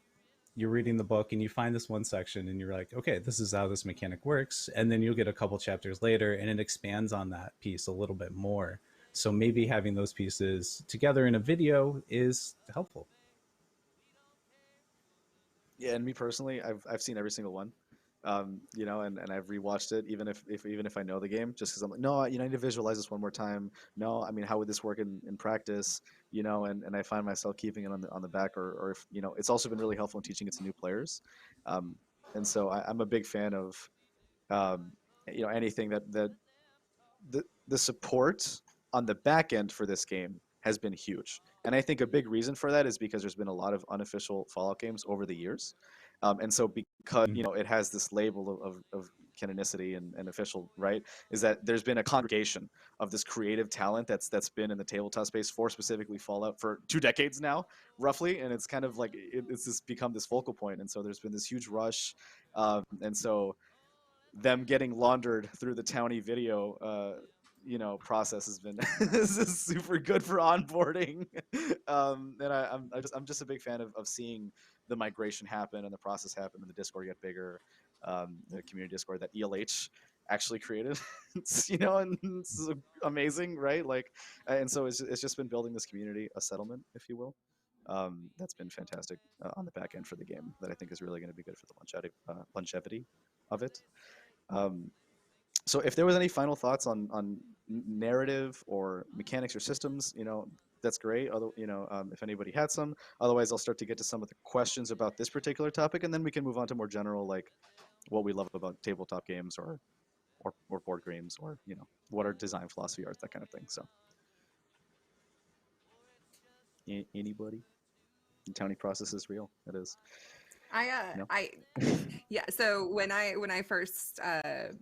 [SPEAKER 1] reading the book and you find this one section and you're like, okay, this is how this mechanic works, and then you'll get a couple chapters later and it expands on that piece a little bit more. So maybe having those pieces together in a video is helpful.
[SPEAKER 3] Yeah, and me personally, I've seen every single one, and I've rewatched it even if I know the game, just because I'm like, no, I need to visualize this one more time. No, I mean, how would this work in practice? And I find myself keeping it on the back, or if it's also been really helpful in teaching it to new players, and so I'm a big fan of anything that the support on the back end for this game has been huge. And I think a big reason for that is because there's been a lot of unofficial Fallout games over the years. And so because, it has this label of canonicity and official, right, is that there's been a congregation of this creative talent that's been in the tabletop space for specifically Fallout for 2 decades now, roughly. And it's kind of like, it's just become this focal point. And so there's been this huge rush. And so them getting laundered through the Townie video process has been this is super good for onboarding. And I'm just a big fan of seeing the migration happen and the process happen and the Discord get bigger, the community Discord that ELH actually created. And it's amazing, right? Like, and so it's just been building this community, a settlement, if you will. That's been fantastic on the back end for the game, that I think is really going to be good for the longevity of it. So if there was any final thoughts on narrative or mechanics or systems, that's great. If anybody had some, otherwise I'll start to get to some of the questions about this particular topic, and then we can move on to more general, like what we love about tabletop games or board games, or what our design philosophy are, that kind of thing. So. Anybody? The Townie process is real. It is. No?
[SPEAKER 5] Yeah. So when I first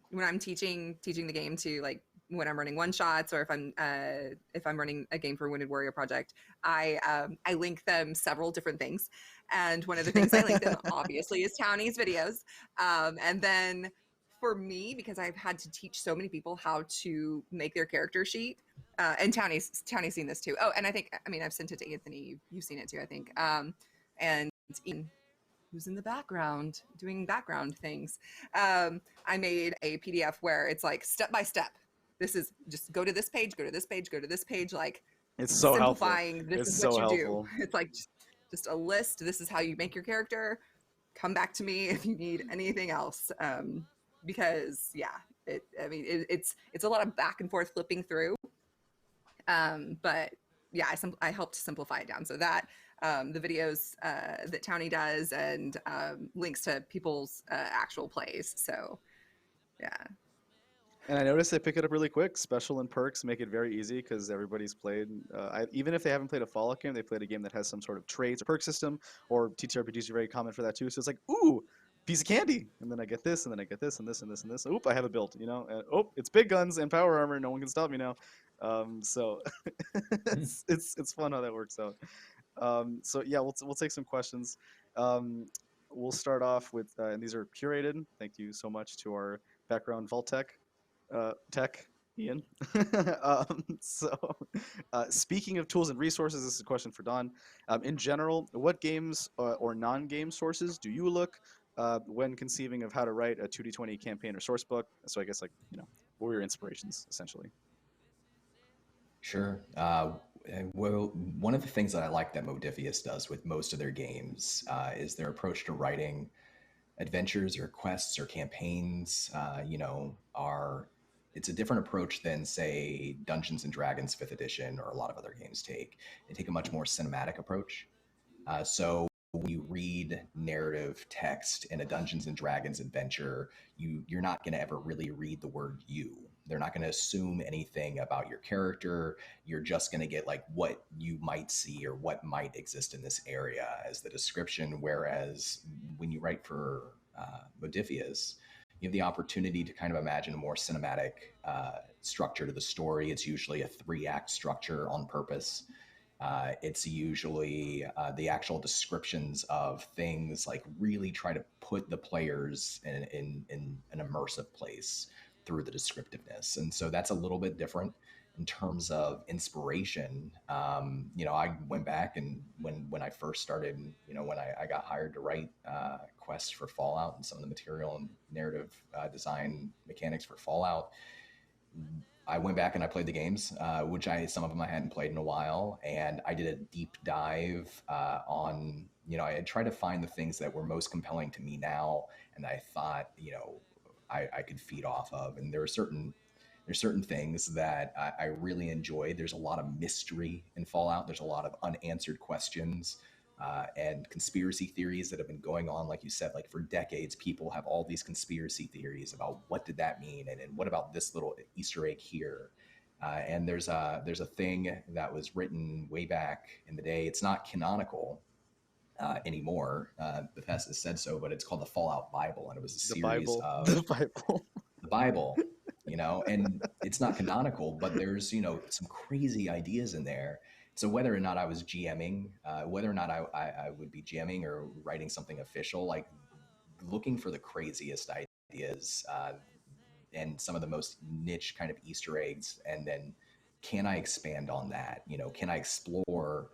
[SPEAKER 5] when I'm teaching the game to, like, when I'm running one shots, or if I'm running a game for Wounded Warrior Project, I link them several different things, and one of the things I link them obviously is Townie's videos, and then for me, because I've had to teach so many people how to make their character sheet, and Townie's seen this too. Oh, and I mean I've sent it to Anthony. You've seen it too, I think. And Ian, who's in the background doing background things. I made a PDF where it's like step by step. This is just go to this page, go to this page, go to this page. Like,
[SPEAKER 3] It's so
[SPEAKER 5] simplifying.
[SPEAKER 3] helpful.
[SPEAKER 5] This
[SPEAKER 3] It's
[SPEAKER 5] is
[SPEAKER 3] so
[SPEAKER 5] what you
[SPEAKER 3] helpful.
[SPEAKER 5] do. It's like just a list. This is how you make your character. Come back to me if you need anything else. Because yeah, it's a lot of back and forth flipping through. But yeah, I helped simplify it down so that the videos that Townie does, and links to people's actual plays. So yeah.
[SPEAKER 3] And I noticed they pick it up really quick. Special and perks make it very easy because everybody's played. Even if they haven't played a Fallout game, they played a game that has some sort of traits or perk system, or TTRPGs are very common for that too. So it's like, ooh, piece of candy, and then I get this, and then I get this, and this, and this, and this. Oop, I have a build, you know. And, oh, it's big guns and power armor. No one can stop me now. So it's fun how that works out. So yeah, we'll take some questions. We'll start off with, and these are curated. Thank you so much to our background Vault Tech, Ian. Speaking of tools and resources, this is a question for Don. In general, what games or non-game sources do you look when conceiving of how to write a 2D20 campaign or source book? So I guess, like, what were your inspirations essentially?
[SPEAKER 7] Sure. Well, one of the things that I like that Modifius does with most of their games is their approach to writing adventures or quests or campaigns. It's a different approach than, say, Dungeons and Dragons 5th edition or a lot of other games take. They take a much more cinematic approach. So when you read narrative text in a Dungeons and Dragons adventure, you're not going to ever really read the word you. They're not going to assume anything about your character. You're just going to get like what you might see or what might exist in this area as the description. Whereas when you write for Modifius, you have the opportunity to kind of imagine a more cinematic structure to the story. It's usually a 3-act structure on purpose. It's usually the actual descriptions of things, like really try to put the players in an immersive place through the descriptiveness. And so that's a little bit different in terms of inspiration. I went back and when I first started, when I got hired to write quests for Fallout and some of the material and narrative design mechanics for Fallout, I went back and I played the games, which some of them I hadn't played in a while. And I did a deep dive on, I tried to find the things that were most compelling to me now. And I thought, I could feed off of. And there's certain things that I really enjoyed. There's a lot of mystery in Fallout. There's a lot of unanswered questions and conspiracy theories that have been going on. Like you said, like for decades, people have all these conspiracy theories about what did that mean? And what about this little Easter egg here? And there's a thing that was written way back in the day. It's not canonical anymore. Bethesda said so, but it's called the Fallout Bible, and it was a series of
[SPEAKER 3] the Bible.
[SPEAKER 7] The Bible, and it's not canonical, but there's some crazy ideas in there. So whether or not I was GMing, whether or not I would be GMing or writing something official, like looking for the craziest ideas and some of the most niche kind of Easter eggs, and then can I expand on that? Can I explore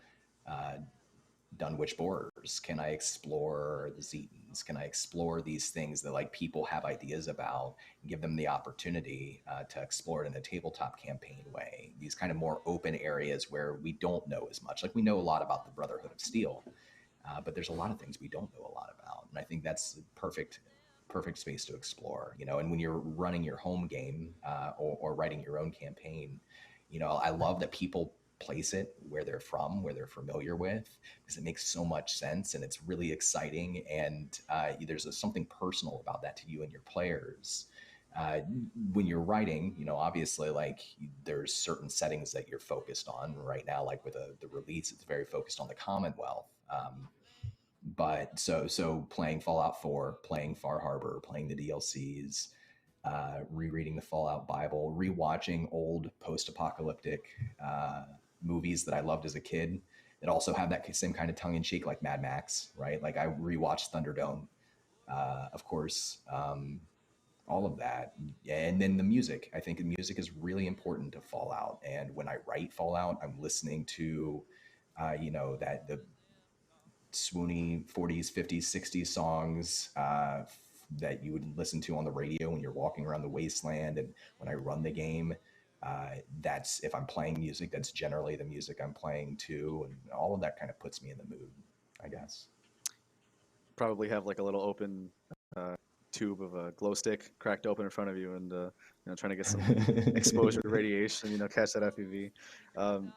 [SPEAKER 7] Dunwich Borers? Can I explore the Zetans? Can I explore these things that like people have ideas about and give them the opportunity to explore it in a tabletop campaign way? These kind of more open areas where we don't know as much. Like we know a lot about the Brotherhood of Steel, but there's a lot of things we don't know a lot about. And I think that's the perfect space to explore, and when you're running your home game or writing your own campaign, I love that people place it where they're from, where they're familiar with, because it makes so much sense and it's really exciting. And there's something personal about that to you and your players. when you're writing, obviously, like there's certain settings that you're focused on right now. Like with the release, it's very focused on the Commonwealth. But so playing Fallout 4, playing Far Harbor, playing the DLCs, rereading the Fallout Bible, rewatching old post-apocalyptic movies that I loved as a kid that also have that same kind of tongue-in-cheek, like Mad Max, right? Like I rewatched Thunderdome, of course, all of that. And then the music. I think the music is really important to Fallout. And when I write Fallout, I'm listening to, that the swoony 40s, 50s, 60s songs that you would listen to on the radio when you're walking around the wasteland. And when I run the game, that's, if I'm playing music, that's generally the music I'm playing too. And all of that kind of puts me in the mood, I guess.
[SPEAKER 3] Probably have like a little open tube of a glow stick cracked open in front of you, and trying to get some exposure to radiation, catch that FEV.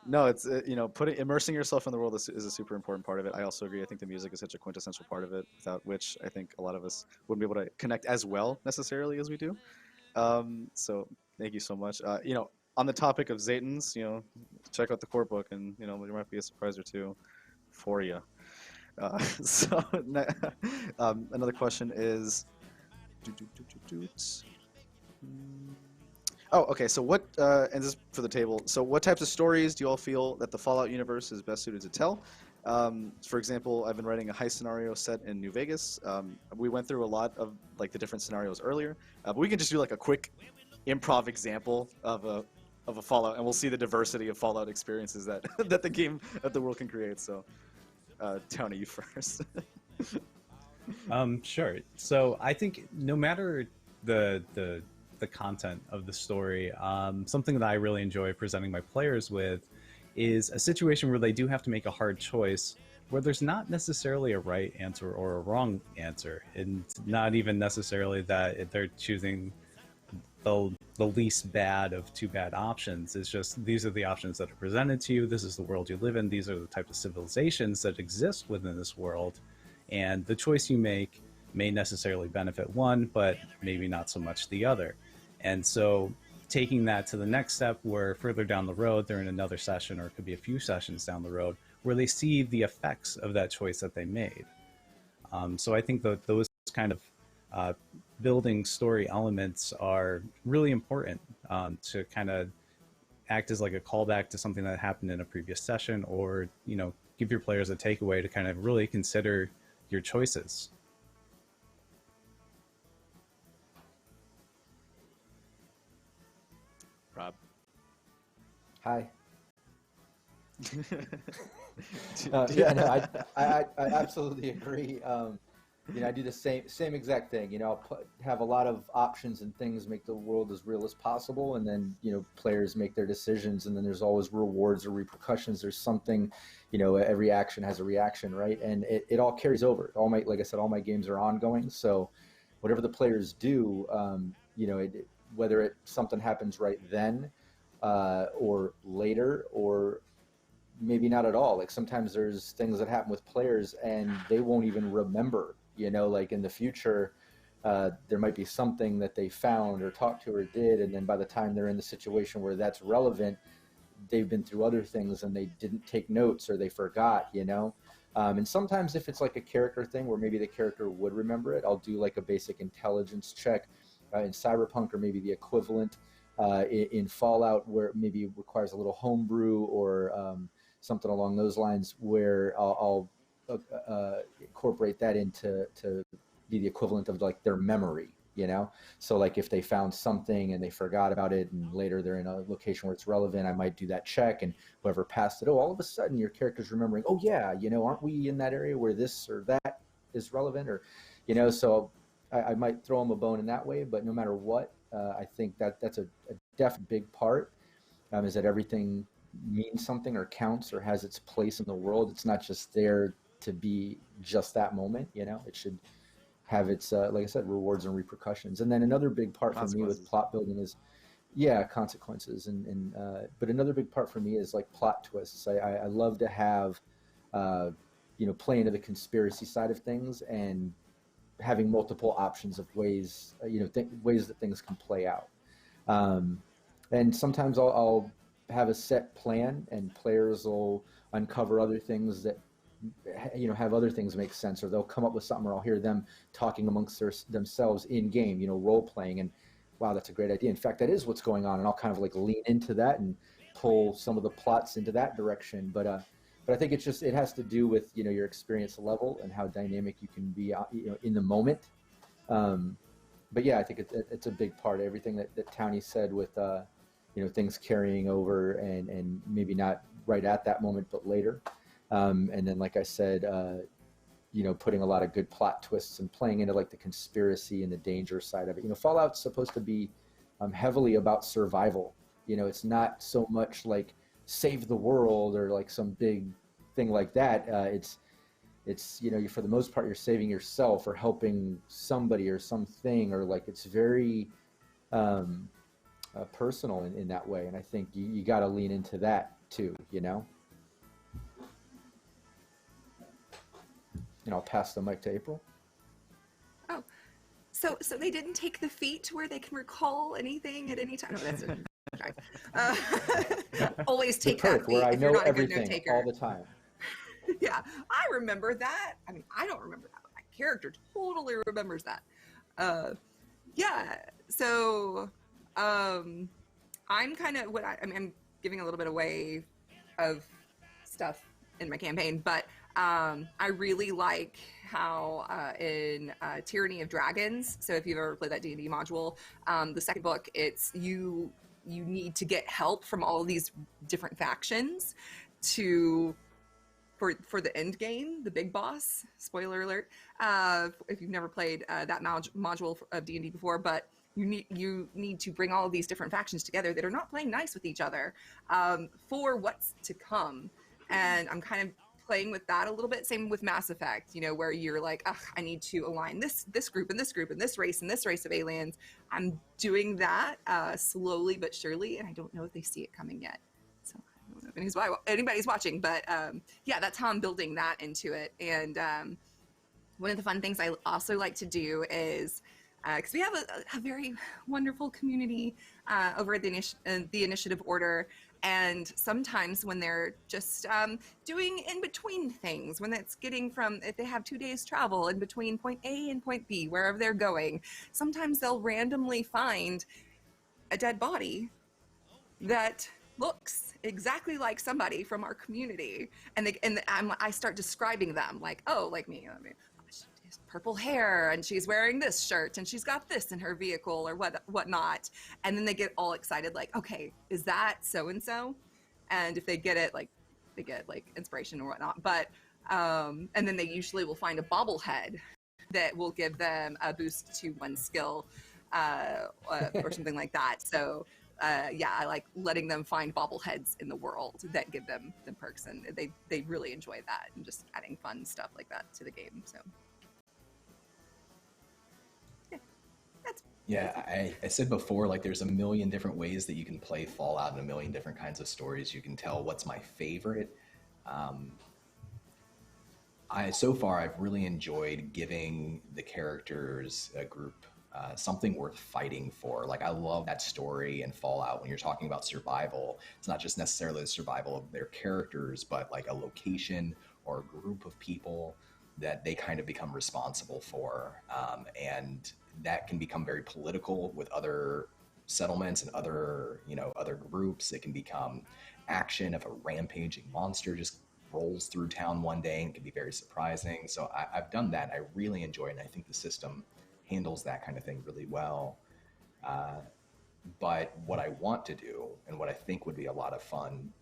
[SPEAKER 3] No, it's immersing yourself in the world is a super important part of it. I also agree. I think the music is such a quintessential part of it, without which I think a lot of us wouldn't be able to connect as well necessarily as we do. So thank you so much. On the topic of Zaytons, check out the core book, and there might be a surprise or two for you. Another question is, oh, okay. So what? And this is for the table. So what types of stories do you all feel that the Fallout universe is best suited to tell? For example, I've been writing a heist scenario set in New Vegas. We went through a lot of like the different scenarios earlier, but we can just do like a quick improv example of a Fallout, and we'll see the diversity of Fallout experiences that that the world can create. So, Tony, you first.
[SPEAKER 1] Sure. So I think no matter the content of the story, something that I really enjoy presenting my players with is a situation where they do have to make a hard choice, where there's not necessarily a right answer or a wrong answer, and not even necessarily that they're choosing the least bad of two bad options. It's just, these are the options that are presented to you. This is the world you live in. These are the types of civilizations that exist within this world. And the choice you make may necessarily benefit one, but maybe not so much the other. And so taking that to the next step, where further down the road, they're in another session, or it could be a few sessions down the road, where they see the effects of that choice that they made. So I think that those kind of building story elements are really important to kind of act as like a callback to something that happened in a previous session, or, give your players a takeaway to kind of really consider your choices.
[SPEAKER 3] Rob.
[SPEAKER 4] Hi. Yeah, no, I absolutely agree. I do the same exact thing. I'll have a lot of options and things, make the world as real as possible, and then players make their decisions, and then there's always rewards or repercussions. There's something, every action has a reaction, right? And it all carries over. Like I said, all my games are ongoing, so whatever the players do, whether something happens right then or later, or maybe not at all. Like sometimes there's things that happen with players and they won't even remember, like in the future, there might be something that they found or talked to or did, and then by the time they're in the situation where that's relevant, they've been through other things and they didn't take notes or they forgot, and sometimes if it's like a character thing where maybe the character would remember it, I'll do like a basic intelligence check in Cyberpunk, or maybe the equivalent in Fallout, where maybe it requires a little homebrew or something along those lines, where I'll incorporate that into to be the equivalent of like their memory, so like if they found something and they forgot about it and later they're in a location where it's relevant, I might do that check, and whoever passed it, all of a sudden your character's remembering, oh yeah, aren't we in that area where this or that is relevant, or so I might throw them a bone in that way. But no matter what, I think that's a definite big part, is that everything means something or counts or has its place in the world. It's not just there to be just that moment, it should have its, like I said, rewards and repercussions. And then another big part for me with plot building is, consequences. But another big part for me is like plot twists. I love to have, play into the conspiracy side of things and having multiple options of ways, ways that things can play out. And sometimes I'll have a set plan, and players will uncover other things that, have other things make sense, or they'll come up with something, or I'll hear them talking amongst themselves in game, role playing, and wow, that's a great idea. In fact, that is what's going on, and I'll kind of like lean into that and pull some of the plots into that direction. But I think it has to do with your experience level and how dynamic you can be in the moment. But yeah, I think it's a big part of everything that Townie said with things carrying over and maybe not right at that moment but later. And then, like I said, putting a lot of good plot twists and playing into like the conspiracy and the danger side of it. Fallout's supposed to be heavily about survival. It's not so much like save the world or like some big thing like that. It's for the most part, you're saving yourself or helping somebody or something, or like it's very personal in that way. And I think you got to lean into that too, And I'll pass the mic to April.
[SPEAKER 5] Oh, so they didn't take the feat where they can recall anything at any time. No, that's a always take
[SPEAKER 4] the perk
[SPEAKER 5] that feat
[SPEAKER 4] where I
[SPEAKER 5] if you're
[SPEAKER 4] know
[SPEAKER 5] not a good
[SPEAKER 4] everything
[SPEAKER 5] note-taker.
[SPEAKER 4] all the time.
[SPEAKER 5] Yeah, I remember that. I mean, I don't remember that. My character totally remembers that. Yeah, so I'm kind of I'm giving a little bit away of stuff in my campaign, but I really like how in Tyranny of Dragons, so if you've ever played that D&D module, the second book, it's you need to get help from all of these different factions for the end game, the big boss. Spoiler alert, if you've never played that module of D&D before, but you need to bring all of these different factions together that are not playing nice with each other for what's to come. And I'm kind of playing with that a little bit. Same with Mass Effect, where you're like, I need to align this group and this group and this race of aliens. I'm doing that slowly but surely, and I don't know if they see it coming yet. So I don't know if anybody's watching, but yeah, that's how I'm building that into it. And one of the fun things I also like to do is, because we have a very wonderful community over at the Initiative Order, and sometimes when they're just doing in between things, when it's if they have 2 days travel in between point A and point B, wherever they're going, sometimes they'll randomly find a dead body that looks exactly like somebody from our community, and I start describing them like, oh, like me. She has purple hair, and she's wearing this shirt, and she's got this in her vehicle, or whatnot. And then they get all excited, like, okay, is that so and so? And if they get it, like, they get like inspiration or whatnot. But and then they usually will find a bobblehead that will give them a boost to one skill or something like that. So yeah, I like letting them find bobbleheads in the world that give them the perks, and they really enjoy that, and just adding fun stuff like that to the game. So
[SPEAKER 7] yeah, I said before, like, there's a million different ways that you can play Fallout and a million different kinds of stories you can tell. What's my favorite? So far, I've really enjoyed giving the characters a group something worth fighting for. Like, I love that story in Fallout when you're talking about survival. It's not just necessarily the survival of their characters, but like a location or a group of people that they kind of become responsible for. And that can become very political with other settlements and other groups. It can become action if a rampaging monster just rolls through town one day, and it can be very surprising. So I've done that. I really enjoy it, and I think the system handles that kind of thing really well. But what I want to do, and what I think would be a lot of fun,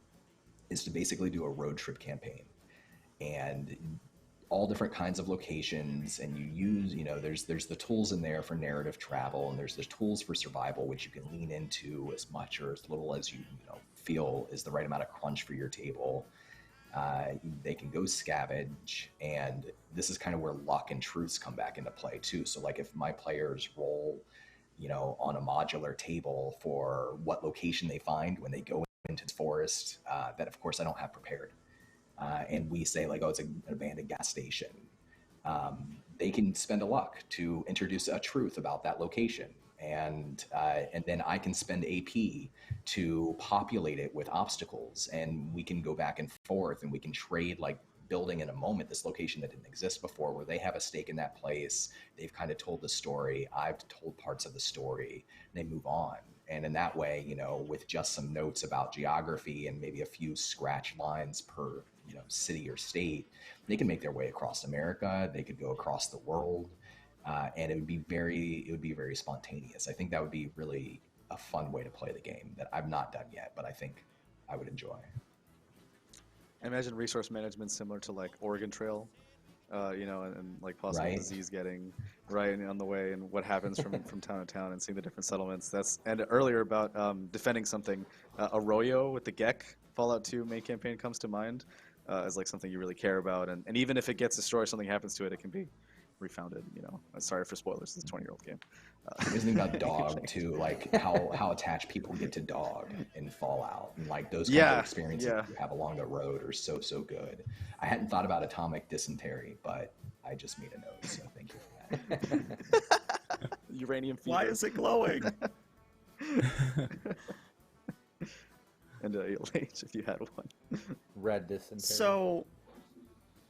[SPEAKER 7] is to basically do a road trip campaign, and all different kinds of locations, and you use, there's the tools in there for narrative travel, and there's the tools for survival, which you can lean into as much or as little as you feel is the right amount of crunch for your table. They can go scavenge, and this is kind of where luck and truths come back into play too. So like if my players roll, on a modular table for what location they find when they go into the forest, that of course I don't have prepared. And we say like, oh, it's an abandoned gas station. they can spend a luck to introduce a truth about that location. And then I can spend AP to populate it with obstacles, and we can go back and forth, and we can trade, like building in a moment this location that didn't exist before, where they have a stake in that place. They've kind of told the story. I've told parts of the story. And they move on. And in that way, you know, with just some notes about geography and maybe a few scratch lines per, you know, city or state, they can make their way across America. They could go across the world. And it would be very spontaneous. I think that would be really a fun way to play the game that I've not done yet, but I think I would enjoy.
[SPEAKER 3] I imagine resource management similar to like Oregon Trail, you know, and like possible
[SPEAKER 7] Right.
[SPEAKER 3] disease getting right on the way, and what happens from town to town, and seeing the different settlements. And earlier about defending something, Arroyo with the Gek Fallout 2 main campaign comes to mind as like something you really care about, and even if it gets destroyed, something happens to it, it can be refounded. You know, sorry for spoilers. It's a 20-year-old game.
[SPEAKER 7] There's something about dog too, like how attached people get to dog in Fallout, and like those kind of experiences you have along the road are so good. I hadn't thought about atomic dysentery, but I just made a note, so thank you for that.
[SPEAKER 3] Uranium fever.
[SPEAKER 6] Why is it glowing?
[SPEAKER 3] And ELH, if you had one.
[SPEAKER 4] Red dysentery.
[SPEAKER 6] So,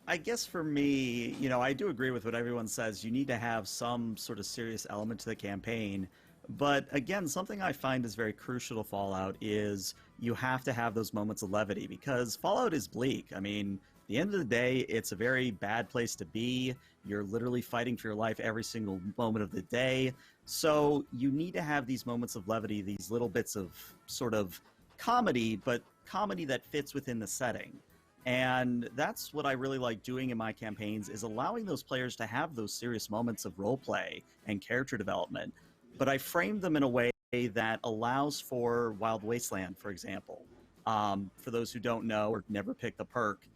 [SPEAKER 6] I guess for me, you know, I do agree with what everyone says. You need to have some sort of serious element to the campaign. But again, something I find is very crucial to Fallout is you have to have those moments of levity, because Fallout is bleak. I mean, at the end of the day, it's a very bad place to be. You're literally fighting for your life every single moment of the day. So you need to have these moments of levity, these little bits of sort of comedy, but comedy that fits within the setting. And that's what I really like doing in my campaigns, is allowing those players to have those serious moments of role play and character development. But I frame them in a way that allows for Wild Wasteland, for example. For those who don't know or never picked the perk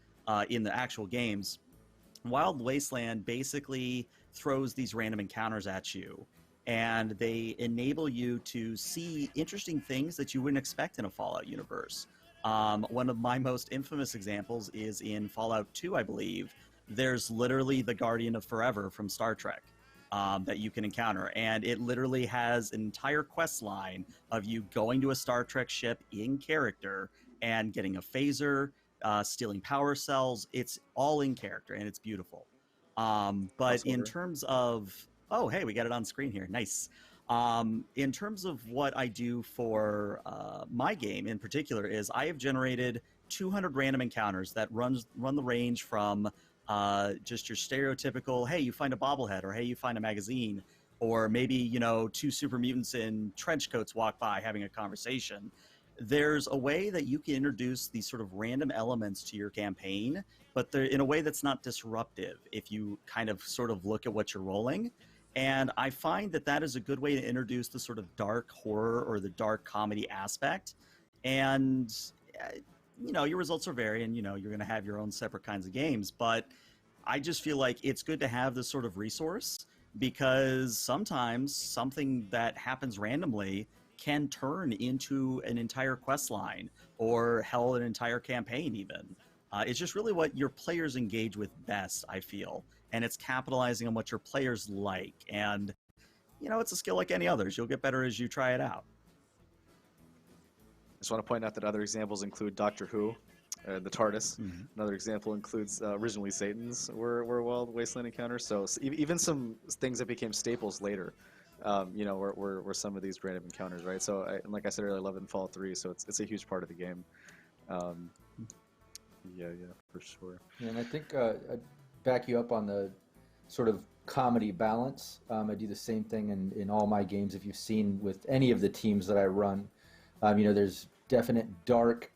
[SPEAKER 6] in the actual games, Wild Wasteland basically throws these random encounters at you, and they enable you to see interesting things that you wouldn't expect in a Fallout universe. One of my most infamous examples is in Fallout 2, I believe. There's literally the Guardian of Forever from Star Trek that you can encounter. And it literally has an entire quest line of you going to a Star Trek ship in character and getting a phaser, stealing power cells. It's all in character, and it's beautiful. But in terms of... Oh, hey, we got it on screen here. Nice. In terms of what I do for my game in particular is I have generated 200 random encounters that run the range from just your stereotypical, hey, you find a bobblehead, or hey, you find a magazine, or maybe, you know, two super mutants in trench coats walk by having a conversation. There's a way that you can introduce these sort of random elements to your campaign, but they're in a way that's not disruptive if you kind of sort of look at what you're rolling. And I find that that is a good way to introduce the sort of dark horror or the dark comedy aspect. And, you know, your results are varying. You know, you're going to have your own separate kinds of games. But I just feel like it's good to have this sort of resource, because sometimes something that happens randomly can turn into an entire quest line, or hell, an entire campaign even. It's just really what your players engage with best, I feel. And it's capitalizing on what your players like. And, you know, it's a skill like any others. You'll get better as you try it out.
[SPEAKER 3] I just want to point out that other examples include Doctor Who, the TARDIS. Mm-hmm. Another example includes originally Satan's were Wild Wasteland encounters. So even some things that became staples later, you know, were some of these random encounters, right? So, and like I said earlier, I love it in Fallout 3, so it's a huge part of the game. Yeah, for sure.
[SPEAKER 4] And I think I'd back you up on the sort of comedy balance. I do the same thing in all my games. If you've seen with any of the teams that I run, you know, there's definite dark,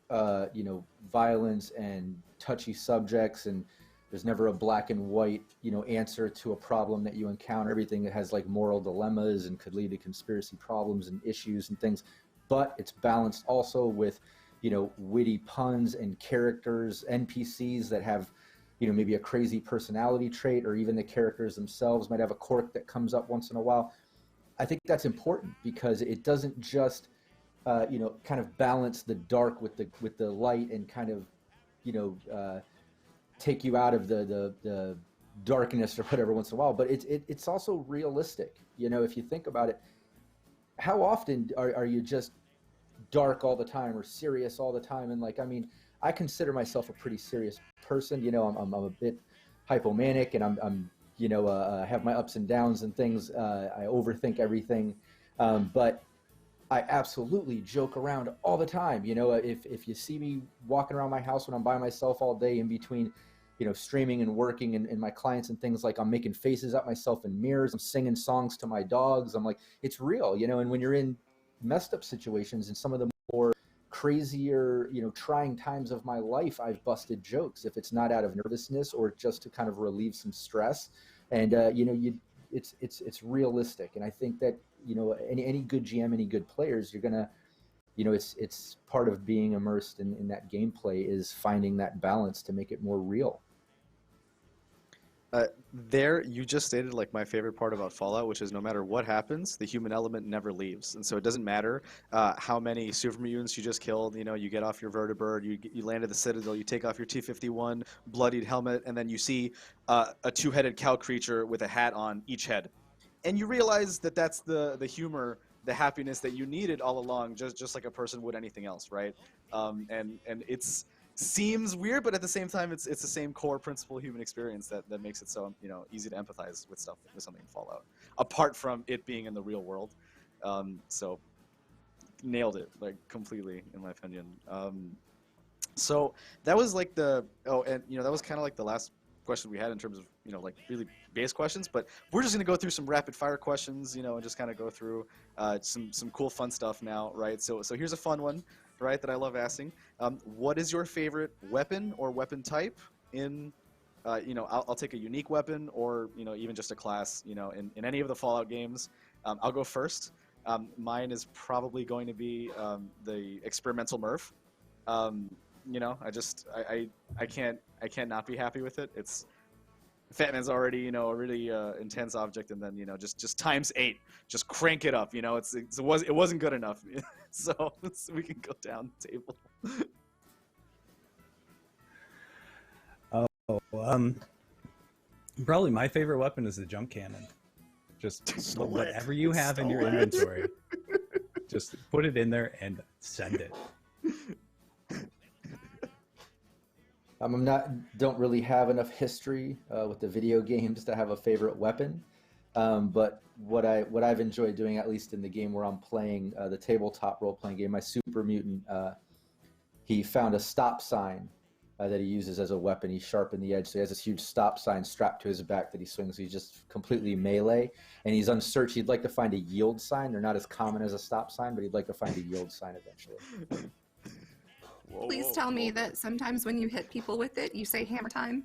[SPEAKER 4] you know, violence and touchy subjects, and there's never a black and white, you know, answer to a problem that you encounter. Everything that has like moral dilemmas and could lead to conspiracy problems and issues and things. But it's balanced also with, you know, witty puns and characters, NPCs that have, you know, maybe a crazy personality trait, or even the characters themselves might have a quirk that comes up once in a while. I think that's important because it doesn't just, you know, kind of balance the dark with the light and kind of, you know, take you out of the darkness or whatever once in a while, but it's also realistic. You know, if you think about it, how often are you just dark all the time or serious all the time? And like, I mean, I consider myself a pretty serious person. You know, I'm a bit hypomanic, and I'm you know, have my ups and downs and things. I overthink everything, but I absolutely joke around all the time. You know, if you see me walking around my house when I'm by myself all day in between, you know, streaming and working and my clients and things, like I'm making faces at myself in mirrors, I'm singing songs to my dogs. I'm like, it's real, you know. And when you're in messed up situations and some of the more crazier, you know, trying times of my life, I've busted jokes, if it's not out of nervousness or just to kind of relieve some stress. And you know, it's realistic. And I think that, you know, any good GM, any good players, you're gonna, you know, it's part of being immersed in that gameplay is finding that balance to make it more real.
[SPEAKER 3] There, you just stated like my favorite part about Fallout, which is no matter what happens, the human element never leaves. And so it doesn't matter how many super mutants you just killed. You know, you get off your vertibird, you land at the Citadel, you take off your T-51 bloodied helmet, and then you see a two-headed cow creature with a hat on each head. And you realize that that's the humor, the happiness that you needed all along, just like a person would anything else, right? And it's seems weird, but at the same time, it's the same core principle human experience that makes it so, you know, easy to empathize with something in Fallout, apart from it being in the real world. So nailed it, like, completely, in my opinion. So that was like and you know, that was kind of like the last question we had in terms of, you know, like really base questions, but we're just going to go through some rapid fire questions, you know, and just kind of go through some cool fun stuff now, right? So here's a fun one, right, that I love asking. What is your favorite weapon or weapon type in, you know, I'll take a unique weapon or, you know, even just a class, you know, in any of the Fallout games. I'll go first. Mine is probably going to be the experimental Murph. You know, I can't not be happy with it. It's Fat Man's already, you know, a really intense object, and then, you know, just times 8, just crank it up. You know, it wasn't good enough, so we can go down the table.
[SPEAKER 1] Probably my favorite weapon is the junk cannon. Just whatever you have in your inventory, just put it in there and send it.
[SPEAKER 4] Don't really have enough history with the video games to have a favorite weapon, but what I've enjoyed doing, at least in the game where I'm playing, the tabletop role-playing game, my super mutant, he found a stop sign that he uses as a weapon. He sharpened the edge, so he has this huge stop sign strapped to his back that he swings. He's just completely melee, and he's on search. He'd like to find a yield sign. They're not as common as a stop sign, but he'd like to find a yield sign eventually.
[SPEAKER 5] Please tell me that sometimes when you hit people with it, you say hammer time.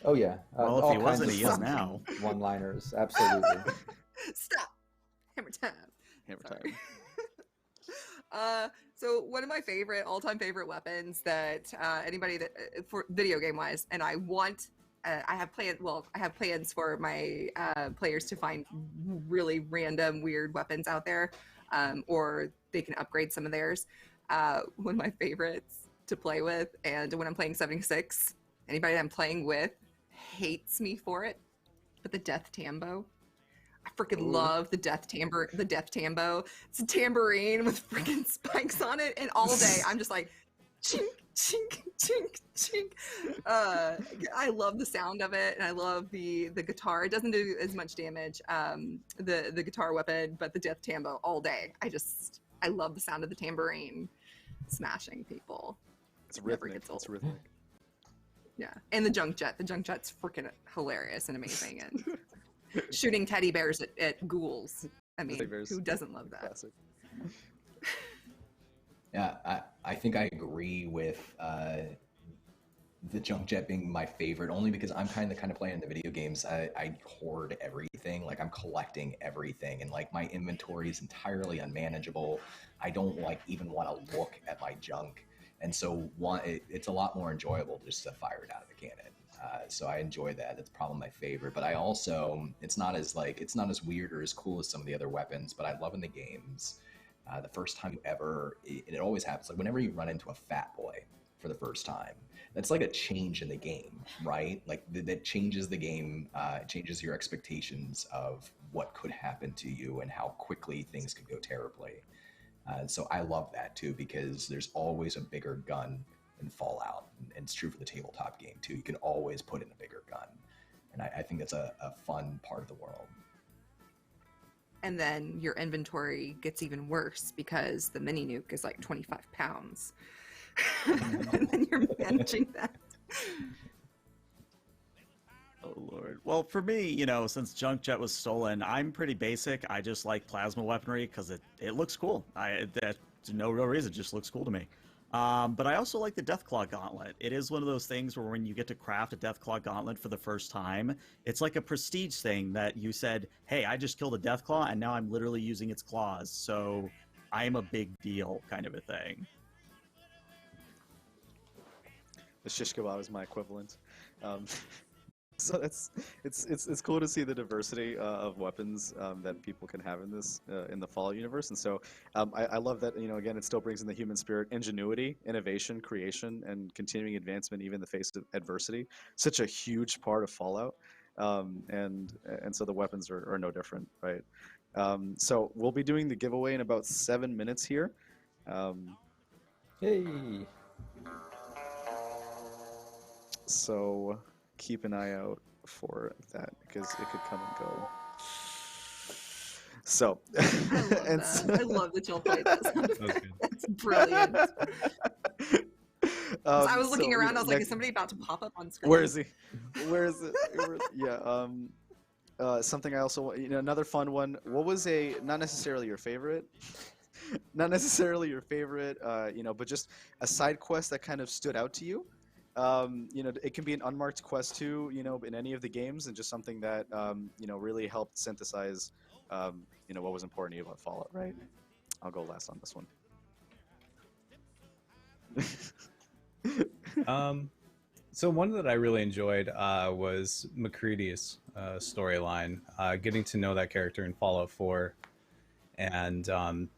[SPEAKER 4] Oh yeah.
[SPEAKER 6] Well, if he wasn't, he is
[SPEAKER 4] fun
[SPEAKER 6] now.
[SPEAKER 4] One-liners, absolutely.
[SPEAKER 5] Stop. Hammer time.
[SPEAKER 3] Hammer
[SPEAKER 5] Sorry. So one of my all-time favorite weapons that anybody that for video game wise, and I have plans for my players to find really random weird weapons out there, or they can upgrade some of theirs. One of my favorites to play with, and when I'm playing 76, anybody that I'm playing with hates me for it, but the Death Tambo. I freaking love the Death Tambo. It's a tambourine with freaking spikes on it, and all day I'm just like, chink, chink, chink, chink. I love the sound of it, and I love the guitar. It doesn't do as much damage, the guitar weapon, but the Death Tambo all day. I love the sound of the tambourine smashing people.
[SPEAKER 3] It's rhythmic. It's rhythmic.
[SPEAKER 5] Yeah, and the junk jet. The junk jet's freaking hilarious and amazing, and shooting teddy bears at ghouls. I mean, who doesn't love that?
[SPEAKER 3] Classic.
[SPEAKER 7] Yeah, I think I agree with the junk jet being my favorite, only because I'm kind of playing in the video games. I hoard everything, like I'm collecting everything, and like my inventory is entirely unmanageable. I don't even want to look at my junk, and so it's a lot more enjoyable just to fire it out of the cannon. So I enjoy that. It's probably my favorite, but I also, it's not as weird or as cool as some of the other weapons, but I love in the games, the first time you ever, and it always happens, like whenever you run into a fat boy for the first time, that's like a change in the game, right? Like that changes the game, changes your expectations of what could happen to you and how quickly things could go terribly. So I love that too, because there's always a bigger gun in Fallout, and it's true for the tabletop game too. You can always put in a bigger gun, and I think that's a fun part of the world.
[SPEAKER 5] And then your inventory gets even worse because the mini nuke is like 25 pounds. And then you're managing that.
[SPEAKER 6] Oh Lord. Well, for me, you know, since Junk Jet was stolen, I'm pretty basic. I just like plasma weaponry because it looks cool. There's no real reason, it just looks cool to me. But I also like the Deathclaw Gauntlet. It is one of those things where when you get to craft a Deathclaw Gauntlet for the first time, it's like a prestige thing that you said, hey, I just killed a Deathclaw and now I'm literally using its claws, so I am a big deal kind of a thing.
[SPEAKER 3] The shish kebab is my equivalent. So it's cool to see the diversity of weapons that people can have in this in the Fallout universe, and so I love that, you know, again, it still brings in the human spirit, ingenuity, innovation, creation, and continuing advancement even in the face of adversity. Such a huge part of Fallout, and so the weapons are no different, right? So we'll be doing the giveaway in about 7 minutes here.
[SPEAKER 4] Hey.
[SPEAKER 3] So keep an eye out for that because it could come and go. So,
[SPEAKER 5] I love
[SPEAKER 3] and
[SPEAKER 5] that. I love that you'll play this.
[SPEAKER 1] That was good.
[SPEAKER 5] That's brilliant. I was looking around. I was like,
[SPEAKER 3] next-
[SPEAKER 5] is somebody about to pop up on screen?
[SPEAKER 3] Where is he? Where is it? Yeah. Something I also, you know, another fun one. What was not necessarily your favorite, not necessarily your favorite, you know, but just a side quest that kind of stood out to you. You know, it can be an unmarked quest too, you know, in any of the games, and just something that, you know, really helped synthesize, you know, what was important to you about Fallout, right? I'll go last on this one.
[SPEAKER 1] So one that I really enjoyed was McCready's storyline, getting to know that character in Fallout 4. And,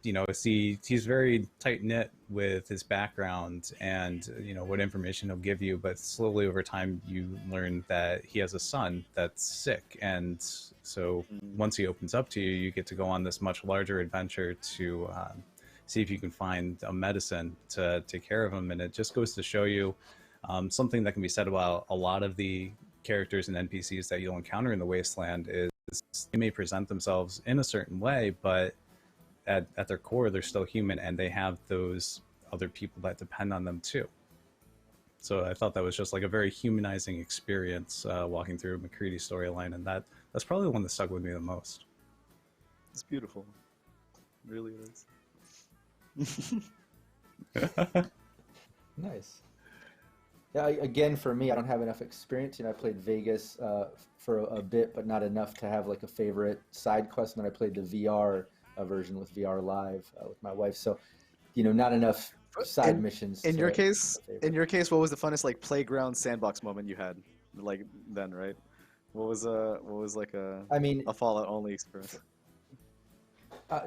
[SPEAKER 1] you know, he's very tight-knit with his background and, you know, what information he'll give you. But slowly over time, you learn that he has a son that's sick. And so once he opens up to you, you get to go on this much larger adventure to see if you can find a medicine to take care of him. And it just goes to show you something that can be said about a lot of the characters and NPCs that you'll encounter in the Wasteland is they may present themselves in a certain way, but at their core, they're still human, and they have those other people that depend on them too. So I thought that was just like a very humanizing experience walking through McCready's storyline, and that's probably the one that stuck with me the most.
[SPEAKER 3] It's beautiful. It really is.
[SPEAKER 4] Nice. Yeah, again, for me, I don't have enough experience. You know, I played Vegas for a bit, but not enough to have like a favorite side quest. And then I played the VR version with VR Live with my wife. So, you know, not enough side missions.
[SPEAKER 3] In your case, what was the funnest like playground sandbox moment you had, like then, right? What was like a Fallout only experience?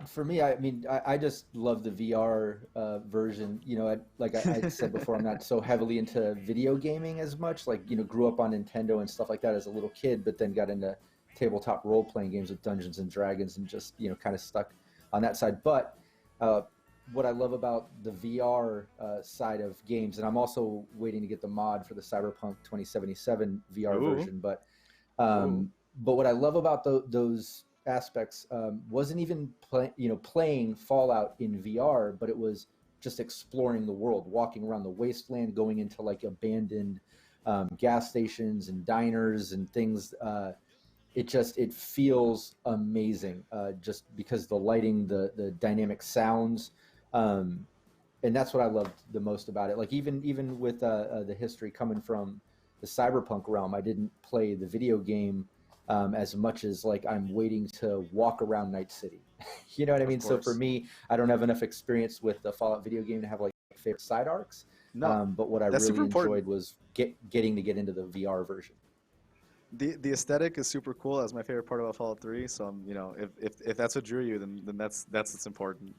[SPEAKER 4] For me, I just love the VR version. You know, like I said before, I'm not so heavily into video gaming as much. Like, you know, grew up on Nintendo and stuff like that as a little kid, but then got into tabletop role-playing games with Dungeons and Dragons and just, you know, kind of stuck on that side. But what I love about the VR side of games, and I'm also waiting to get the mod for the Cyberpunk 2077 VR version, but what I love about those aspects wasn't even playing Fallout in VR, but it was just exploring the world, walking around the wasteland, going into like abandoned gas stations and diners and things. It feels amazing just because the lighting, the dynamic sounds, and that's what I loved the most about it. Like even with the history coming from the cyberpunk realm, I didn't play the video game as much as like I'm waiting to walk around Night City. You know what I mean? So for me, I don't have enough experience with the Fallout video game to have like favorite side arcs. No, but what I really enjoyed was getting to get into the VR version.
[SPEAKER 3] The aesthetic is super cool. That's my favorite part about Fallout 3. So you know, if that's what drew you, then that's what's important.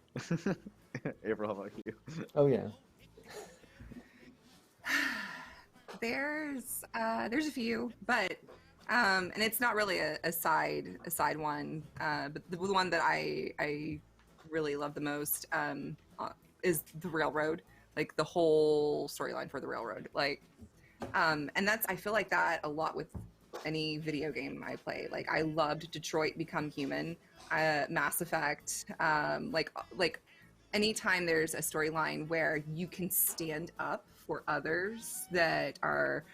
[SPEAKER 3] April, how about you?
[SPEAKER 4] Oh yeah.
[SPEAKER 5] There's a few, but and it's not really a side one. But the one that I really love the most is the railroad, like the whole storyline for the railroad. Like, and that's, I feel like that a lot with any video game I play. Like, I loved Detroit Become Human, Mass Effect, like anytime there's a storyline where you can stand up for others that are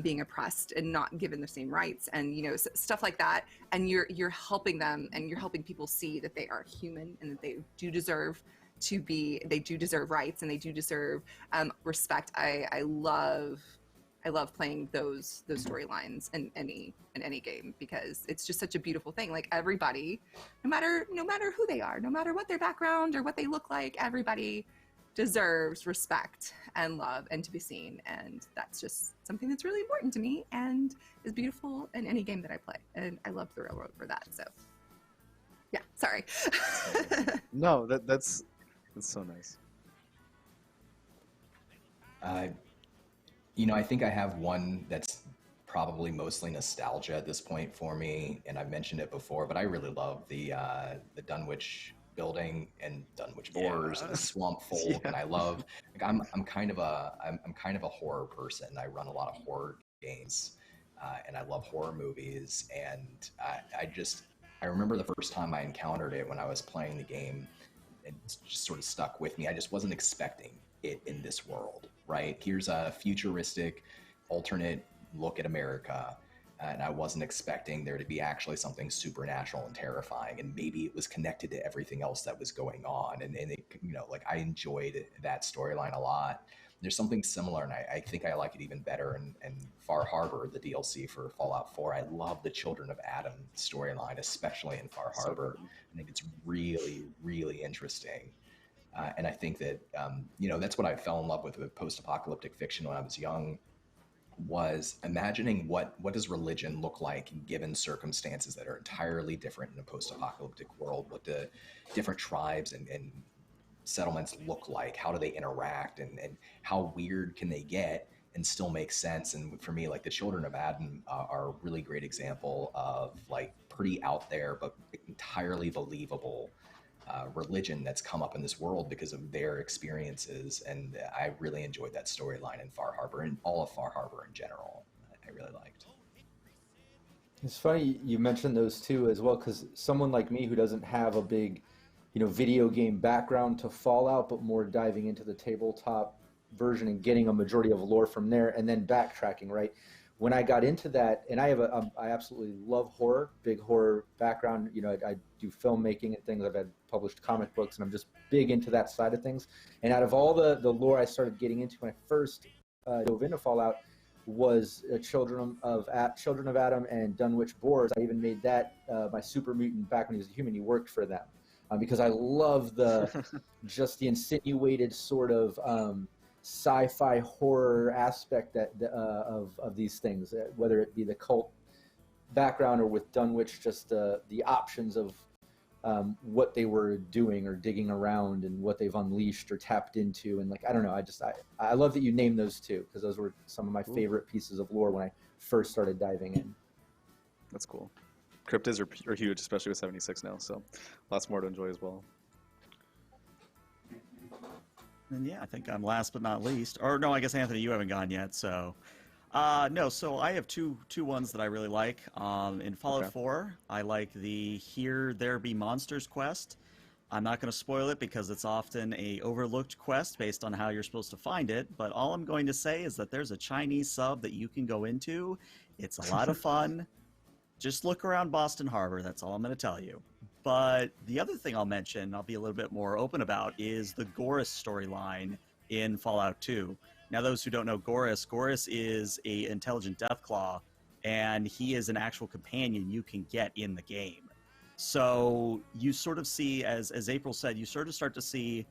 [SPEAKER 5] being oppressed and not given the same rights, and stuff like that, and you're helping them, and you're helping people see that they are human and that they do deserve rights, and they do deserve respect. I love playing those storylines in any game, because it's just such a beautiful thing. Like, everybody, no matter who they are, no matter what their background or what they look like, everybody deserves respect and love and to be seen. And that's just something that's really important to me and is beautiful in any game that I play. And I love the railroad for that. So yeah, sorry.
[SPEAKER 3] No, that's so nice.
[SPEAKER 7] I think I have one that's probably mostly nostalgia at this point for me, and I've mentioned it before, but I really love the Dunwich building and Dunwich Boars and the Swamp Folk,
[SPEAKER 3] Yeah.
[SPEAKER 7] and I love. Like, I'm kind of a horror person. I run a lot of horror games, and I love horror movies. And I remember the first time I encountered it when I was playing the game, and it just sort of stuck with me. I just wasn't expecting it in this world. Right? Here's a futuristic, alternate look at America, and I wasn't expecting there to be actually something supernatural and terrifying, and maybe it was connected to everything else that was going on, and it, like, I enjoyed that storyline a lot. There's something similar, and I think I like it even better in Far Harbor, the DLC for Fallout 4. I love the Children of Adam storyline, especially in Far Harbor. I think it's really, really interesting. And I think that, that's what I fell in love with post-apocalyptic fiction when I was young, was imagining what does religion look like given circumstances that are entirely different in a post-apocalyptic world. What do different tribes and settlements look like? How do they interact? And how weird can they get and still make sense? And for me, like, the Children of Adam are a really great example of, like, pretty out there but entirely believable religion that's come up in this world because of their experiences. And I really enjoyed that storyline in Far Harbor, and all of Far Harbor in general. I really liked.
[SPEAKER 4] It's funny you mentioned those two as well, because someone like me who doesn't have a big, video game background to Fallout, but more diving into the tabletop version and getting a majority of lore from there, and then backtracking, right? When I got into that, and I absolutely love horror, big horror background. I do filmmaking and things. I've had published comic books, and I'm just big into that side of things. And out of all the lore I started getting into when I first dove into Fallout was Children of Adam and Dunwich Boars. I even made that my super mutant back when he was a human. He worked for them because I love just the insinuated sort of sci-fi horror aspect of these things, whether it be the cult background or with Dunwich, just the options of what they were doing or digging around and what they've unleashed or tapped into. And, like, I don't know, I love that you named those two, because those were some of my favorite pieces of lore when I first started diving in.
[SPEAKER 3] That's cool. Cryptids are huge, especially with 76 now, so lots more to enjoy as well.
[SPEAKER 6] And yeah, I think I'm last but not least. Or no, I guess, Anthony, you haven't gone yet. So, no. So I have two ones that I really like. In Fallout 4, I like the Here There Be Monsters quest. I'm not going to spoil it because it's often a overlooked quest based on how you're supposed to find it. But all I'm going to say is that there's a Chinese sub that you can go into. It's a lot of fun. Just look around Boston Harbor. That's all I'm going to tell you. But the other thing I'll mention, I'll be a little bit more open about, is the Goris storyline in Fallout 2. Now, those who don't know Goris is a intelligent Deathclaw, and he is an actual companion you can get in the game. So you sort of see, as April said, you sort of start to see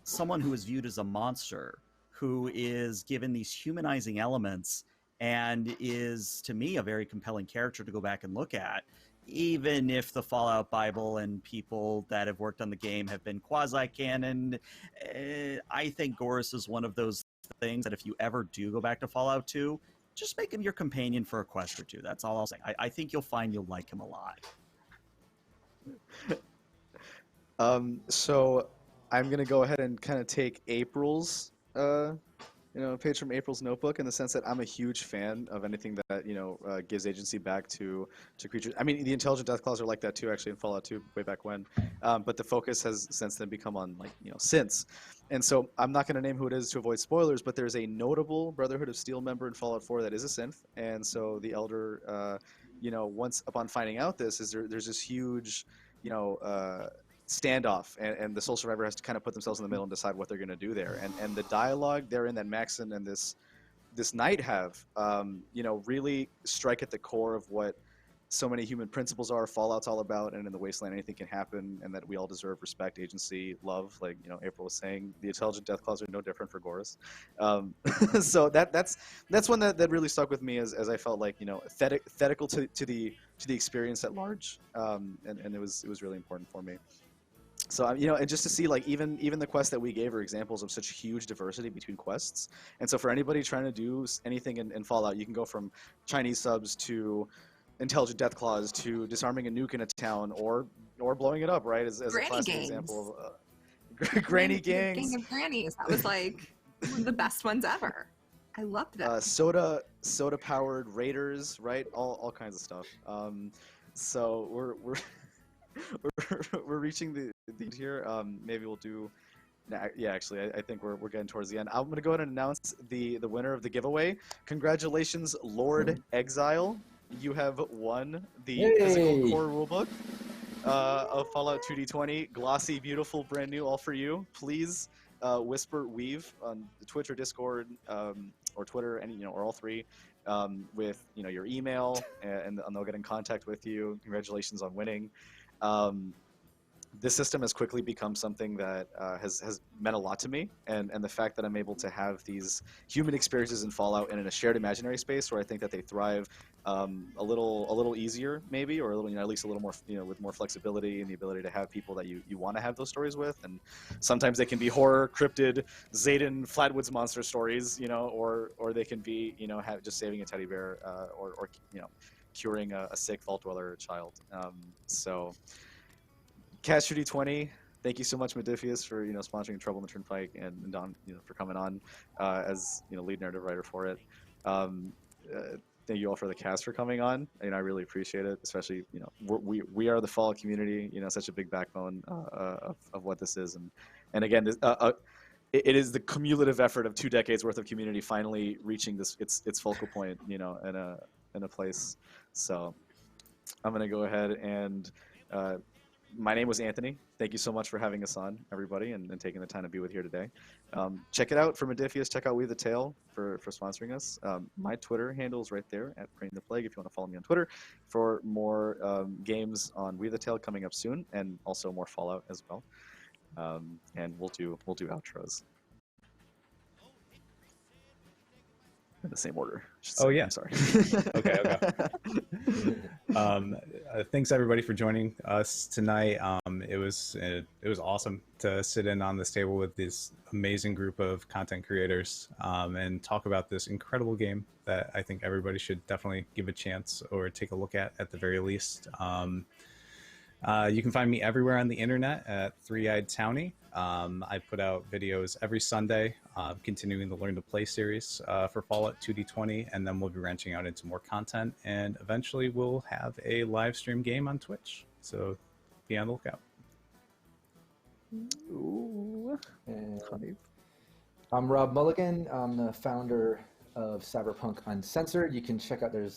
[SPEAKER 6] someone who is viewed as a monster, who is given these humanizing elements, and is, to me, a very compelling character to go back and look at. Even if the Fallout Bible and people that have worked on the game have been quasi-canon, I think Goris is one of those things that if you ever do go back to Fallout 2, just make him your companion for a quest or two. That's all I'll say. I think you'll find you'll like him a lot.
[SPEAKER 3] So I'm gonna go ahead and kind of take April's page from April's notebook, in the sense that I'm a huge fan of anything that gives agency back to creatures. I mean, the intelligent Deathclaws are like that too, actually, in Fallout 2 way back when. But the focus has since then become on synths. And so I'm not going to name who it is to avoid spoilers, but there's a notable Brotherhood of Steel member in Fallout 4 that is a synth. And so the Elder, once upon finding out this, there's this huge, standoff, and the sole survivor has to kind of put themselves in the middle and decide what they're going to do there. And the dialogue therein that Maxon and this knight have, really strike at the core of what so many human principles are. Fallout's all about, and in the Wasteland anything can happen, and that we all deserve respect, agency, love. Like April was saying, the intelligent Deathclaws are no different for Goris. So that's one that really stuck with me, as I felt like thetical to the experience at large, and it was really important for me. So and just to see even the quests that we gave are examples of such huge diversity between quests. And so for anybody trying to do anything in Fallout, you can go from Chinese subs to intelligent Deathclaws to disarming a nuke in a town, or blowing it up, right? As a classic example of Granny Gangs.
[SPEAKER 5] Gang of Grannies. That was like one of the best ones ever. I loved that.
[SPEAKER 3] Soda powered raiders, right? All kinds of stuff. So we're reaching the here. Maybe we'll do. Yeah, actually, I think we're getting towards the end. I'm gonna go ahead and announce the winner of the giveaway. Congratulations, Lord Exile. You have won the physical core rulebook of Fallout 2D20. Glossy, beautiful, brand new, all for you. Please whisper Weave on Twitch or Discord, or Twitter, or all three, with your email, and they'll get in contact with you. Congratulations on winning. This system has quickly become something that has meant a lot to me, and the fact that I'm able to have these human experiences in Fallout and in a shared imaginary space where I think that they thrive a little easier, maybe, or a little, at least a little more, with more flexibility and the ability to have people that you want to have those stories with. And sometimes they can be horror, cryptid, Zayden, Flatwoods monster stories, or they can be, just saving a teddy bear, or curing a sick Vaultdweller child. So. Cast 2D20, thank you so much, Modifius, for sponsoring Trouble in the Turnpike, and Don for coming on as lead narrative writer for it. Thank you all for the cast for coming on. I really appreciate it, especially we are the Fallout community, such a big backbone of what this is, and again it is the cumulative effort of 2 decades worth of community finally reaching its focal point, in a place. So I'm gonna go ahead and. My name was Anthony. Thank you so much for having us on, everybody, and taking the time to be with here today. Check it out for Modifius. Check out We the Tale for sponsoring us. My Twitter handle is right there at Praying the Plague if you want to follow me on Twitter for more games on We the Tale coming up soon, and also more Fallout as well. And we'll do outros in the same order.
[SPEAKER 1] Oh yeah,
[SPEAKER 3] I'm sorry.
[SPEAKER 1] Okay. Thanks everybody for joining us tonight. It was awesome to sit in on this table with this amazing group of content creators and talk about this incredible game that I think everybody should definitely give a chance or take a look at the very least. You can find me everywhere on the internet at Three-Eyed Townie. I put out videos every Sunday, continuing the Learn to Play series for Fallout 2D20, and then we'll be branching out into more content, and eventually we'll have a live stream game on Twitch. So be on the lookout.
[SPEAKER 4] Ooh. I'm Rob Mulligan. I'm the founder of Cyberpunk Uncensored. You can check out, you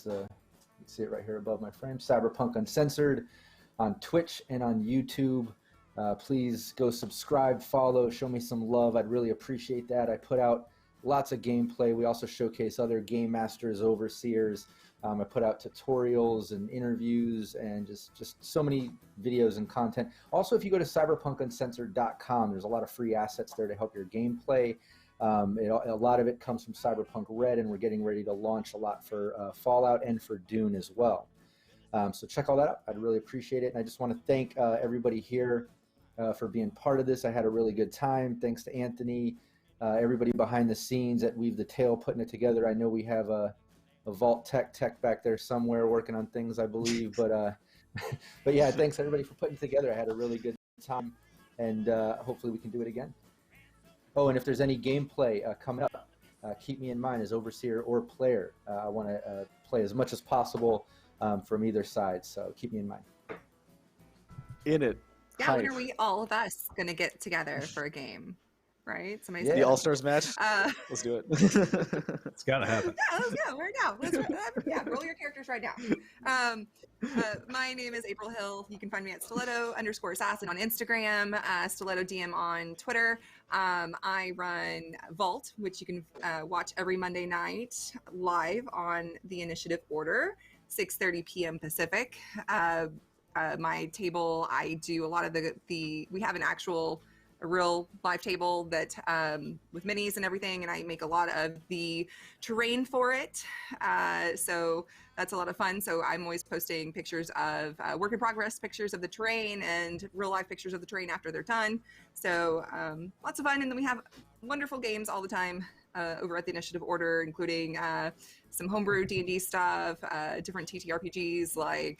[SPEAKER 4] see it right here above my frame, Cyberpunk Uncensored on Twitch and on YouTube. Please go subscribe, follow, show me some love. I'd really appreciate that. I put out lots of gameplay. We also showcase other game masters, overseers. I put out tutorials and interviews and just so many videos and content. Also, if you go to cyberpunkuncensored.com, there's a lot of free assets there to help your gameplay. A lot of it comes from Cyberpunk Red, and we're getting ready to launch a lot for Fallout and for Dune as well. So check all that out. I'd really appreciate it. And I just want to thank everybody here for being part of this. I had a really good time. Thanks to Anthony everybody behind the scenes at Weave the Tale putting it together. I know we have a Vault tech back there somewhere working on things, I believe. But but yeah, thanks everybody for putting it together. I had a really good time, and hopefully we can do it again. Oh, and if there's any gameplay coming up, keep me in mind as overseer or player. I want to play as much as possible from either side, so keep me in mind.
[SPEAKER 3] In it.
[SPEAKER 5] Yeah, when are we, all of us, going to get together for a game? Right? Somebody
[SPEAKER 3] The
[SPEAKER 5] said
[SPEAKER 3] All-Stars match? Let's do it.
[SPEAKER 1] It's gotta happen.
[SPEAKER 5] Yeah, let's go right now. Roll your characters right now. My name is April Hill. You can find me at stiletto_assassin on Instagram, stiletto DM on Twitter. I run Vault, which you can watch every Monday night live on the Initiative Order, 6:30 p.m. Pacific. My table, I do a lot of the we have a real live table that with minis and everything, and I make a lot of the terrain for it. So that's a lot of fun. So I'm always posting pictures of work in progress, pictures of the terrain, and real life pictures of the terrain after they're done. So lots of fun. And then we have wonderful games all the time over at the Initiative Order, including some homebrew D&D stuff, different TTRPGs like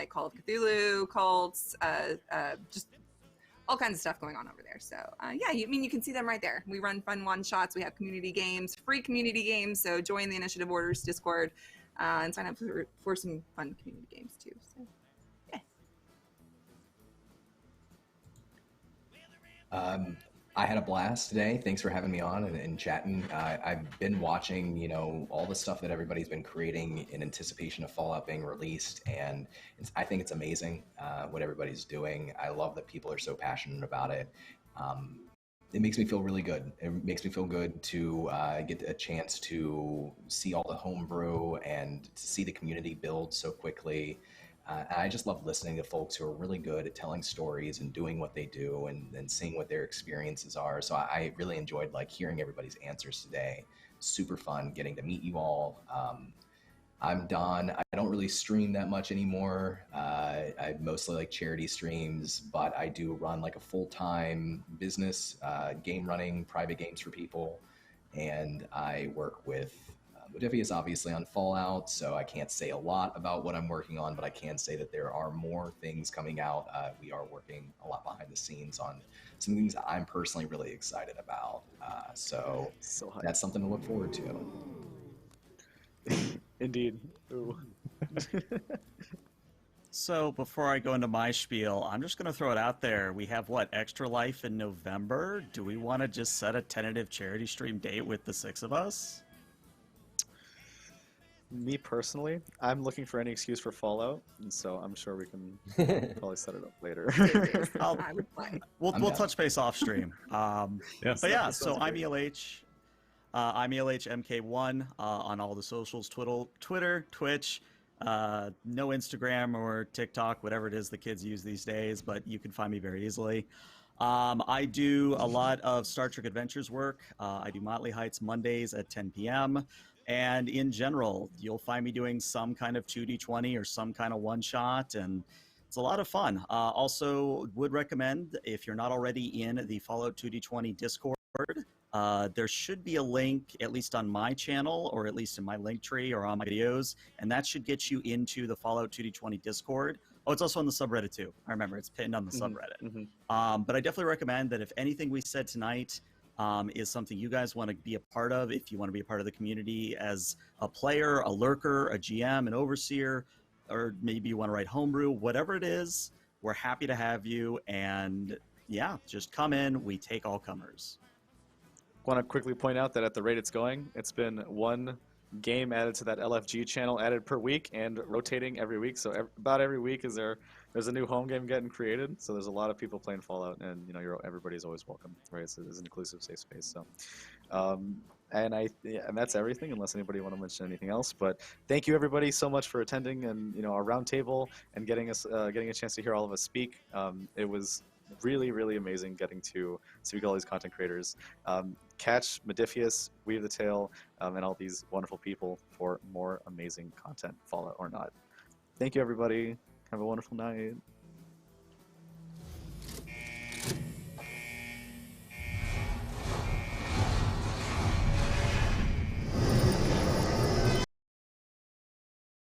[SPEAKER 5] Call of Cthulhu, cults, just all kinds of stuff going on over there. So yeah, you can see them right there. We run fun one-shots. We have community games, free community games. So join the Initiative Orders Discord and sign up for some fun community games too. So yeah.
[SPEAKER 7] I had a blast today. Thanks for having me on and chatting. I've been watching, all the stuff that everybody's been creating in anticipation of Fallout being released, and I think it's amazing what everybody's doing. I love that people are so passionate about it. It makes me feel really good. It makes me feel good to get a chance to see all the homebrew and to see the community build so quickly. I just love listening to folks who are really good at telling stories and doing what they do and seeing what their experiences are. So I really enjoyed hearing everybody's answers today. Super fun getting to meet you all. I'm Don. I don't really stream that much anymore. I mostly charity streams, but I do run a full-time business, game running, private games for people. And I work with Modifius obviously on Fallout, so I can't say a lot about what I'm working on, but I can say that there are more things coming out. We are working a lot behind the scenes on some things that I'm personally really excited about. So that's something to look forward to.
[SPEAKER 3] Indeed. Ooh.
[SPEAKER 6] So before I go into my spiel, I'm just going to throw it out there. We have Extra Life in November. Do we want to just set a tentative charity stream date with the 6 of us?
[SPEAKER 3] Me personally, I'm looking for any excuse for Fallout, and so I'm sure we can probably set it up later.
[SPEAKER 5] I would play.
[SPEAKER 6] We'll touch base off stream.
[SPEAKER 1] Yes.
[SPEAKER 6] But yeah, so I'm ELH. I'm ELHMK1 on all the socials, Twitter, Twitch, no Instagram or TikTok, whatever it is the kids use these days, but you can find me very easily. I do a lot of Star Trek Adventures work. I do Motley Heights Mondays at 10 p.m. And in general, you'll find me doing some kind of 2D20 or some kind of one-shot, and it's a lot of fun. Also, would recommend, if you're not already in the Fallout 2D20 Discord, there should be a link, at least on my channel, or at least in my link tree or on my videos, and that should get you into the Fallout 2D20 Discord. Oh, it's also on the subreddit too. I remember, it's pinned on the subreddit. Mm-hmm. But I definitely recommend that if anything we said tonight is something you guys want to be a part of, if you want to be a part of the community as a player, a lurker, a GM, an overseer, or maybe you want to write homebrew, whatever it is, we're happy to have you. And yeah, just come in. We take all comers.
[SPEAKER 3] Want to quickly point out that at the rate it's going, it's been one game added to that LFG channel added per week and rotating every week. So about every week there's a new home game getting created. So there's a lot of people playing Fallout, and everybody's always welcome, right? It's an inclusive, safe space. So, and that's everything. Unless anybody want to mention anything else, but thank you everybody so much for attending and our roundtable and getting a chance to hear all of us speak. It was really, really amazing getting to speak to all these content creators. Catch Modifius, Weave the Tale, and all these wonderful people for more amazing content, Fallout or not. Thank you, everybody. Have a wonderful night.